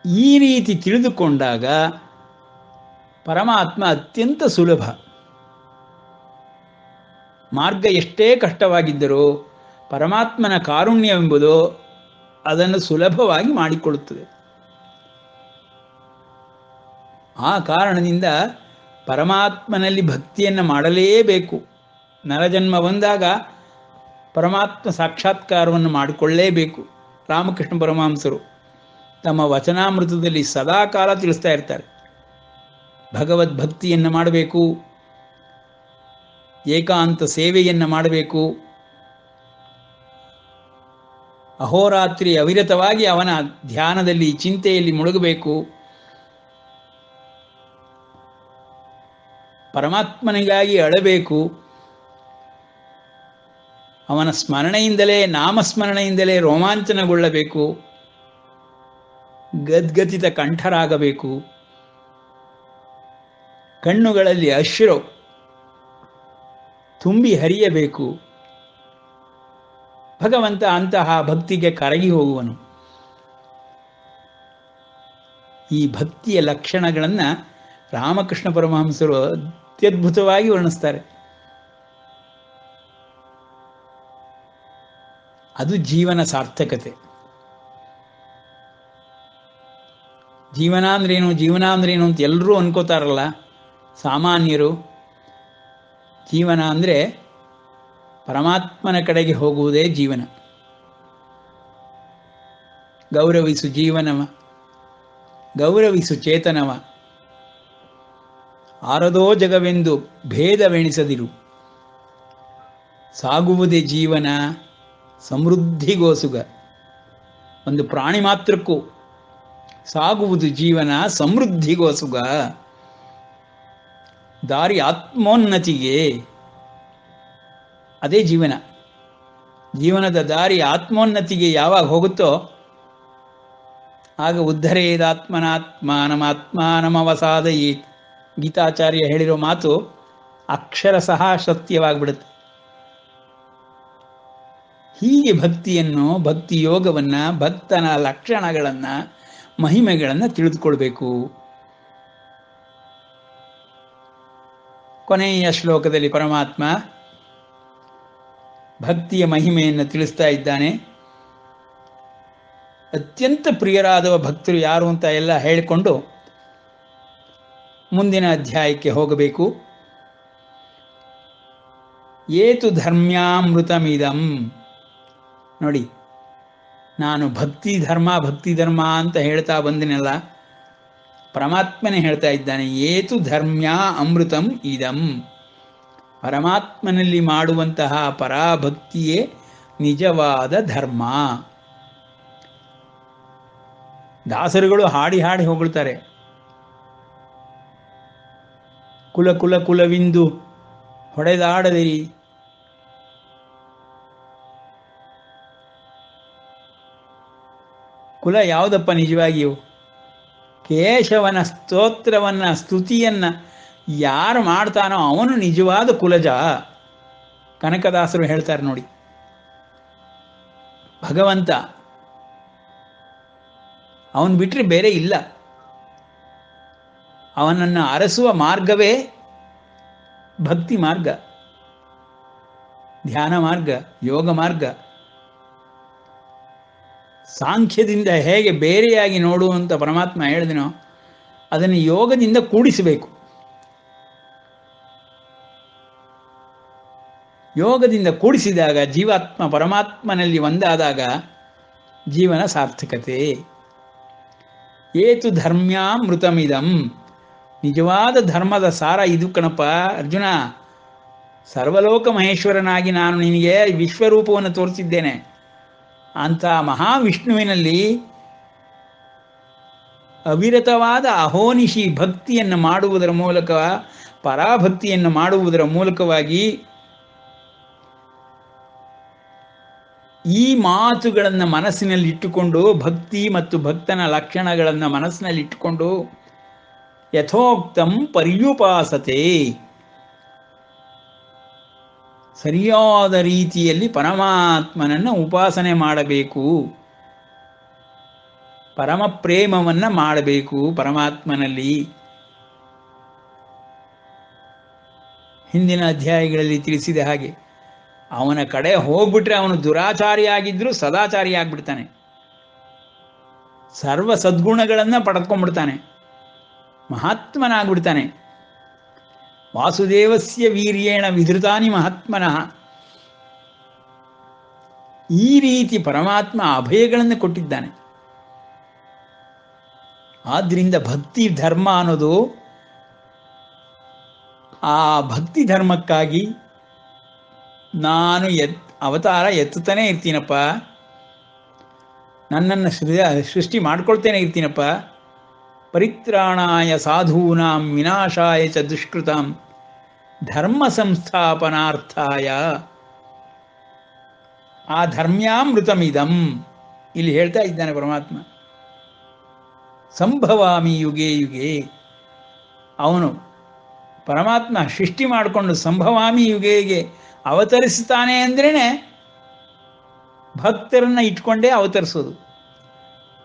ಈ ರೀತಿ ತಿಳಿದುಕೊಂಡಾಗ ಪರಮಾತ್ಮ ಅತ್ಯಂತ ಸುಲಭ. ಮಾರ್ಗ ಎಷ್ಟೇ ಕಷ್ಟವಾಗಿದ್ದರೂ ಪರಮಾತ್ಮನ ಕಾರುಣ್ಯವೆಂಬುದು ಅದನ್ನು ಸುಲಭವಾಗಿ ಮಾಡಿಕೊಳ್ಳುತ್ತದೆ. ಆ ಕಾರಣದಿಂದ ಪರಮಾತ್ಮನಲ್ಲಿ ಭಕ್ತಿಯನ್ನು ಮಾಡಲೇಬೇಕು. ನರಜನ್ಮ ಬಂದಾಗ ಪರಮಾತ್ಮ ಸಾಕ್ಷಾತ್ಕಾರವನ್ನು ಮಾಡಿಕೊಳ್ಳಲೇಬೇಕು. ರಾಮಕೃಷ್ಣ ಪರಮಹಂಸರು ತಮ್ಮ ವಚನಾಮೃತದಲ್ಲಿ ಸದಾಕಾಲ ತಿಳಿಸ್ತಾ ಇರ್ತಾರೆ, ಭಗವದ್ಭಕ್ತಿಯನ್ನು ಮಾಡಬೇಕು, ಏಕಾಂತ ಸೇವೆಯನ್ನು ಮಾಡಬೇಕು, ಅಹೋರಾತ್ರಿ ಅವಿರತವಾಗಿ ಅವನ ಧ್ಯಾನದಲ್ಲಿ, ಚಿಂತೆಯಲ್ಲಿ ಮುಳುಗಬೇಕು, ಪರಮಾತ್ಮನಿಗಾಗಿ ಅಳಬೇಕು, ಅವನ ಸ್ಮರಣೆಯಿಂದಲೇ, ನಾಮಸ್ಮರಣೆಯಿಂದಲೇ ರೋಮಾಂಚನಗೊಳ್ಳಬೇಕು, ಗದ್ಗದಿತ ಕಂಠರಾಗಬೇಕು, ಕಣ್ಣುಗಳಲ್ಲಿ ಅಶ್ರು ತುಂಬಿ ಹರಿಯಬೇಕು. ಭಗವಂತ ಅಂತಹ ಭಕ್ತಿಗೆ ಕರಗಿ ಹೋಗುವನು. ಈ ಭಕ್ತಿಯ ಲಕ್ಷಣಗಳನ್ನು ರಾಮಕೃಷ್ಣ ಪರಮಹಂಸರು ಅತ್ಯದ್ಭುತವಾಗಿ ವರ್ಣಿಸ್ತಾರೆ. ಅದು ಜೀವನ ಸಾರ್ಥಕತೆ. ಜೀವನ ಅಂದ್ರೇನು ಅಂತ ಎಲ್ಲರೂ ಅನ್ಕೋತಾರಲ್ಲ ಸಾಮಾನ್ಯರು. ಜೀವನ ಅಂದರೆ ಪರಮಾತ್ಮನ ಕಡೆಗೆ ಹೋಗುವುದೇ ಜೀವನ. ಗೌರವಿಸು ಜೀವನವ, ಗೌರವಿಸು ಚೇತನವ, ಆರದೋ ಜಗವೆಂದು ಭೇದವೆಣಿಸದಿರು, ಸಾಗುವುದೇ ಜೀವನ ಸಮೃದ್ಧಿಗೋಸುಗ. ಒಂದು ಪ್ರಾಣಿ ಮಾತ್ರಕ್ಕೂ ಸಾಗುವುದು ಜೀವನ ಸಮೃದ್ಧಿಗೋಸುಗ. ದಾರಿ ಆತ್ಮೋನ್ನತಿಗೆ, ಅದೇ ಜೀವನ. ಜೀವನದ ದಾರಿ ಆತ್ಮೋನ್ನತಿಗೆ ಯಾವಾಗ ಹೋಗುತ್ತೋ ಆಗ ಉದ್ಧರೇದಾತ್ಮನಾತ್ಮಾನಮಾತ್ಮಾನಮವಸಾದಯೇ ಗೀತಾಚಾರ್ಯ ಹೇಳಿರೋ ಮಾತು ಅಕ್ಷರಶಃ ಸತ್ಯವಾಗಿಬಿಡುತ್ತೆ. ಹೀಗೆ ಭಕ್ತಿಯನ್ನು, ಭಕ್ತಿ ಯೋಗವನ್ನು, ಭಕ್ತನ ಲಕ್ಷಣಗಳನ್ನು, ಮಹಿಮೆಗಳನ್ನು ತಿಳಿದುಕೊಳ್ಬೇಕು. ಕೊನೆಯ ಶ್ಲೋಕದಲ್ಲಿ ಪರಮಾತ್ಮ ಭಕ್ತಿಯ ಮಹಿಮೆಯನ್ನು ತಿಳಿಸ್ತಾ ಇದ್ದಾನೆ. ಅತ್ಯಂತ ಪ್ರಿಯರಾದವ ಭಕ್ತರು ಯಾರು ಅಂತ ಎಲ್ಲ ಹೇಳಿಕೊಂಡು ಮುಂದಿನ ಅಧ್ಯಾಯಕ್ಕೆ ಹೋಗಬೇಕು. ಏತು ಧರ್ಮ್ಯಾಮೃತಮಿದಂ. ನೋಡಿ, ನಾನು ಭಕ್ತಿ ಧರ್ಮ ಅಂತ ಹೇಳ್ತಾ ಬಂದಿನಲ್ಲ, ಪರಮಾತ್ಮನೇ ಹೇಳ್ತಾ ಇದ್ದಾನೆ, ಏತು ಧರ್ಮ್ಯ ಅಮೃತಂ ಇದಂ. ಪರಮಾತ್ಮನಲ್ಲಿ ಮಾಡುವಂತಹ ಪರಾಭಕ್ತಿಯೇ ನಿಜವಾದ ಧರ್ಮ. ದಾಸರುಗಳು ಹಾಡಿ ಹಾಡಿ ಹೊಗಳ್ತಾರೆ, ಕುಲ ಕುಲ ಕುಲವಿಂದು ಹೊಡೆದಾಡದಿರಿ. ಕುಲ ಯಾವುದಪ್ಪ ನಿಜವಾಗಿಯೂ? ಕೇಶವನ ಸ್ತೋತ್ರವನ್ನ ಸ್ತುತಿಯನ್ನ ಯಾರು ಮಾಡ್ತಾನೋ ಅವನು ನಿಜವಾದ ಕುಲಜ. ಕನಕದಾಸರು ಹೇಳ್ತಾರೆ ನೋಡಿ, ಭಗವಂತ ಅವನು ಬಿಟ್ಟರೆ ಬೇರೆ ಇಲ್ಲ. ಅವನನ್ನು ಅರಸುವ ಮಾರ್ಗವೇ ಭಕ್ತಿ ಮಾರ್ಗ, ಧ್ಯಾನ ಮಾರ್ಗ, ಯೋಗ ಮಾರ್ಗ. ಸಾಂಖ್ಯದಿಂದ ಹೇಗೆ ಬೇರೆಯಾಗಿ ನೋಡುವಂತ ಪರಮಾತ್ಮ ಹೇಳಿದನೋ ಅದನ್ನು ಯೋಗದಿಂದ ಕೂಡಿಸಬೇಕು. ಯೋಗದಿಂದ ಕೂಡಿಸಿದಾಗ ಜೀವಾತ್ಮ ಪರಮಾತ್ಮನಲ್ಲಿ ಒಂದಾದಾಗ ಜೀವನ ಸಾರ್ಥಕತೆ. ಏತು ಧರ್ಮ್ಯಾಮೃತಮಿದಂ. ನಿಜವಾದ ಧರ್ಮದ ಸಾರ ಇದು ಕಣಪ್ಪ ಅರ್ಜುನ. ಸರ್ವಲೋಕ ಮಹೇಶ್ವರನಾಗಿ ನಾನು ನಿನಗೆ ವಿಶ್ವರೂಪವನ್ನು ತೋರಿಸಿದ್ದೇನೆ. ಅಂತ ಮಹಾವಿಷ್ಣುವಿನಲ್ಲಿ ಅವಿರತವಾದ ಅಹೋನಿಶಿ ಭಕ್ತಿಯನ್ನು ಮಾಡುವುದರ ಮೂಲಕ, ಪರಾಭಕ್ತಿಯನ್ನು ಮಾಡುವುದರ ಮೂಲಕವಾಗಿ ಈ ಮಾತುಗಳನ್ನು ಮನಸ್ಸಿನಲ್ಲಿಟ್ಟುಕೊಂಡು, ಭಕ್ತಿ ಮತ್ತು ಭಕ್ತನ ಲಕ್ಷಣಗಳನ್ನು ಮನಸ್ಸಿನಲ್ಲಿಟ್ಟುಕೊಂಡು ಯಥೋಕ್ತಂ ಪರ್ಯುಪಾಸತೆ, ಸರಿಯಾದ ರೀತಿಯಲ್ಲಿ ಪರಮಾತ್ಮನನ್ನು ಉಪಾಸನೆ ಮಾಡಬೇಕು, ಪರಮ ಪ್ರೇಮವನ್ನು ಮಾಡಬೇಕು ಪರಮಾತ್ಮನಲ್ಲಿ. ಹಿಂದಿನ ಅಧ್ಯಾಯಗಳಲ್ಲಿ ತಿಳಿಸಿದ ಹಾಗೆ ಅವನ ಕಡೆ ಹೋಗ್ಬಿಟ್ರೆ ಅವನು ದುರಾಚಾರಿಯಾಗಿದ್ರೂ ಸದಾಚಾರಿ ಆಗ್ಬಿಡ್ತಾನೆ, ಸರ್ವ ಸದ್ಗುಣಗಳನ್ನು ಪಡೆದುಕೊಂಡ್ಬಿಡ್ತಾನೆ, ಮಹಾತ್ಮನಾಗ್ಬಿಡ್ತಾನೆ. ವಾಸುದೇವಸ್ಯ ವೀರ್ಯೇಣ ವಿಧೃತಾನಿ ಮಹಾತ್ಮನಃ. ಈ ರೀತಿ ಪರಮಾತ್ಮ ಅಭಯಗಳನ್ನು ಕೊಟ್ಟಿದ್ದಾನೆ. ಆದ್ರಿಂದ ಭಕ್ತಿ ಧರ್ಮ ಅನ್ನೋದು, ಆ ಭಕ್ತಿ ಧರ್ಮಕ್ಕಾಗಿ ನಾನು ಅವತಾರ ಎತ್ತುತ್ತಾನೆ ಇರ್ತೀನಪ್ಪ, ನನ್ನನ್ನು ಸೃಷ್ಟಿ ಮಾಡ್ಕೊಳ್ತೇನೆ ಇರ್ತೀನಪ್ಪ. ಪರಿತ್ರಾಣಾಯ ಸಾಧೂನಾಂ ವಿನಾಶಾಯ ಚ ದುಷ್ಕೃತಾಂ ಧರ್ಮ ಸಂಸ್ಥಾಪನಾರ್ಥಾಯ. ಆ ಧರ್ಮ್ಯಾಮೃತಮಿದಂ ಇಲ್ಲಿ ಹೇಳ್ತಾ ಇದ್ದಾನೆ ಪರಮಾತ್ಮ. ಸಂಭವಾಮಿ ಯುಗೇ ಯುಗೇ. ಅವನು ಪರಮಾತ್ಮ ಸೃಷ್ಟಿ ಮಾಡಿಕೊಂಡು ಸಂಭವಾಮಿ ಯುಗೇಗೆ ಅವತರಿಸ್ತಾನೆ ಅಂದ್ರೇನೆ ಭಕ್ತರನ್ನ ಇಟ್ಕೊಂಡೇ ಅವತರಿಸೋದು.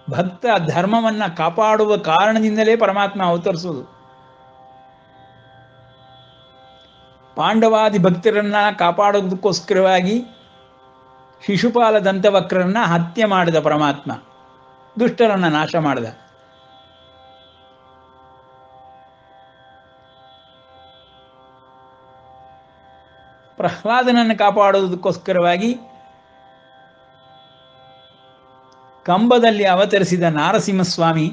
ಭಕ್ತ ಧರ್ಮವನ್ನು ಕಾಪಾಡುವ ಕಾರಣದಿಂದಲೇ ಪರಮಾತ್ಮ ಅವತರಿಸೋದು. ಪಾಂಡವಾದಿ ಭಕ್ತರನ್ನ ಕಾಪಾಡೋದಕ್ಕೋಸ್ಕರವಾಗಿ ಶಿಶುಪಾಲ ದಂತವಕ್ರರನ್ನ ಹತ್ಯೆ ಮಾಡಿದ ಪರಮಾತ್ಮ, ದುಷ್ಟರನ್ನ ನಾಶ ಮಾಡಿದ. ಪ್ರಹ್ಲಾದನನ್ನು ಕಾಪಾಡುವುದಕ್ಕೋಸ್ಕರವಾಗಿ ಕಂಬದಲ್ಲಿ ಅವತರಿಸಿದ ನಾರಸಿಂಹಸ್ವಾಮಿ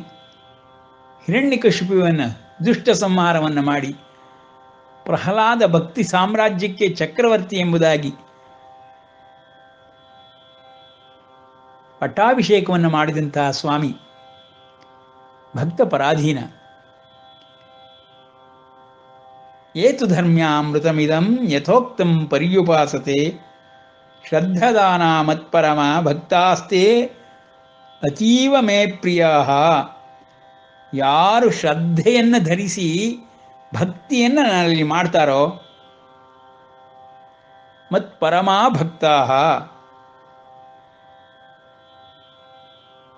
ಹಿರಣ್ಯಕಶಿಪುವನ್ನು ದುಷ್ಟ ಸಂಹಾರವನ್ನು ಮಾಡಿ ಪ್ರಹ್ಲಾದ ಭಕ್ತಿ ಸಾಮ್ರಾಜ್ಯಕ್ಕೆ ಚಕ್ರವರ್ತಿ ಎಂಬುದಾಗಿ ಪಟ್ಟಾಭಿಷೇಕವನ್ನು ಮಾಡಿದಂತಹ ಸ್ವಾಮಿ ಭಕ್ತ ಪರಾಧೀನ. ಏತು ಧರ್ಮ್ಯಾಮೃತಮಿದಂ ಯಥೋಕ್ತಂ ಪರ್ಯುಪಾಸತೆ ಶ್ರದ್ಧದಾನ ಮತ್ಪರಮ ಭಕ್ತಾಸ್ತೆ ಅತೀವ ಮೇ ಪ್ರಿಯಾ. ಯಾರು ಶ್ರದ್ಧೆಯನ್ನು ಧರಿಸಿ ಭಕ್ತಿಯನ್ನು ನನ್ನಲ್ಲಿ ಮಾಡ್ತಾರೋ, ಮತ್ಪರಮಾ ಭಕ್ತಾ,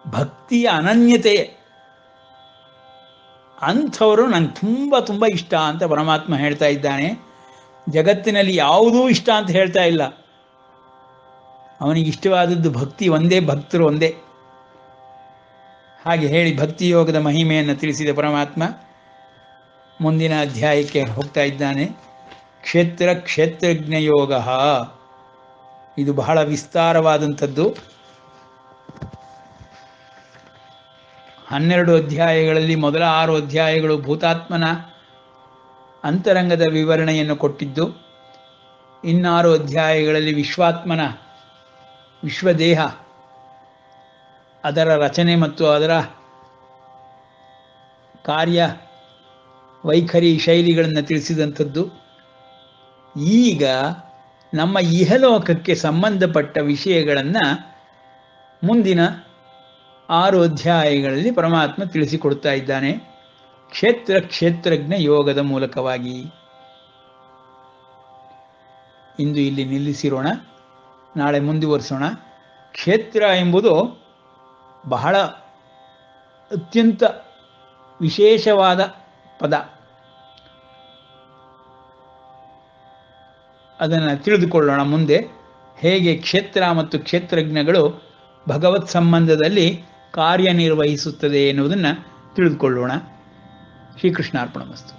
ಭಕ್ತಿಯ ಅನನ್ಯತೆ ಅಂಥವರು ನಂಗೆ ತುಂಬ ತುಂಬ ಇಷ್ಟ ಅಂತ ಪರಮಾತ್ಮ ಹೇಳ್ತಾ ಇದ್ದಾನೆ. ಜಗತ್ತಿನಲ್ಲಿ ಯಾವುದೂ ಇಷ್ಟ ಅಂತ ಹೇಳ್ತಾ ಇಲ್ಲ. ಅವನಿಗೆ ಇಷ್ಟವಾದದ್ದು ಭಕ್ತಿ ಒಂದೇ, ಭಕ್ತರು ಒಂದೇ. ಹಾಗೆ ಹೇಳಿ ಭಕ್ತಿ ಯೋಗದ ಮಹಿಮೆಯನ್ನು ತಿಳಿಸಿದ ಪರಮಾತ್ಮ ಮುಂದಿನ ಅಧ್ಯಾಯಕ್ಕೆ ಹೋಗ್ತಾ ಇದ್ದಾನೆ. ಕ್ಷೇತ್ರ ಕ್ಷೇತ್ರಜ್ಞ ಯೋಗ. ಇದು ಬಹಳ ವಿಸ್ತಾರವಾದಂಥದ್ದು. 12 ಅಧ್ಯಾಯಗಳಲ್ಲಿ ಮೊದಲ 6 ಅಧ್ಯಾಯಗಳು ಭೂತಾತ್ಮನ ಅಂತರಂಗದ ವಿವರಣೆಯನ್ನು ಕೊಟ್ಟಿದ್ದು, ಇನ್ನಾರು ಅಧ್ಯಾಯಗಳಲ್ಲಿ ವಿಶ್ವಾತ್ಮನ ವಿಶ್ವದೇಹ, ಅದರ ರಚನೆ ಮತ್ತು ಅದರ ಕಾರ್ಯ ವೈಖರಿ ಶೈಲಿಗಳನ್ನು ತಿಳಿಸಿದಂಥದ್ದು. ಈಗ ನಮ್ಮ ಇಹಲೋಕಕ್ಕೆ ಸಂಬಂಧಪಟ್ಟ ವಿಷಯಗಳನ್ನು ಮುಂದಿನ 6 ಅಧ್ಯಾಯಗಳಲ್ಲಿ ಪರಮಾತ್ಮ ತಿಳಿಸಿಕೊಡ್ತಾ ಇದ್ದಾನೆ, ಕ್ಷೇತ್ರ ಕ್ಷೇತ್ರಜ್ಞ ಯೋಗದ ಮೂಲಕವಾಗಿ. ಇಂದು ಇಲ್ಲಿ ನಿಲ್ಲಿಸಿರೋಣ, ನಾಳೆ ಮುಂದುವರಿಸೋಣ. ಕ್ಷೇತ್ರ ಎಂಬುದು ಬಹಳ ಅತ್ಯಂತ ವಿಶೇಷವಾದ ಪದ. ಅದನ್ನು ತಿಳಿದುಕೊಳ್ಳೋಣ ಮುಂದೆ, ಹೇಗೆ ಕ್ಷೇತ್ರ ಮತ್ತು ಕ್ಷೇತ್ರಜ್ಞಗಳು ಭಗವತ್ ಸಂಬಂಧದಲ್ಲಿ ಕಾರ್ಯನಿರ್ವಹಿಸುತ್ತದೆ ಎನ್ನುವುದನ್ನು ತಿಳಿದುಕೊಳ್ಳೋಣ. ಶ್ರೀಕೃಷ್ಣಾರ್ಪಣಮಸ್ತು.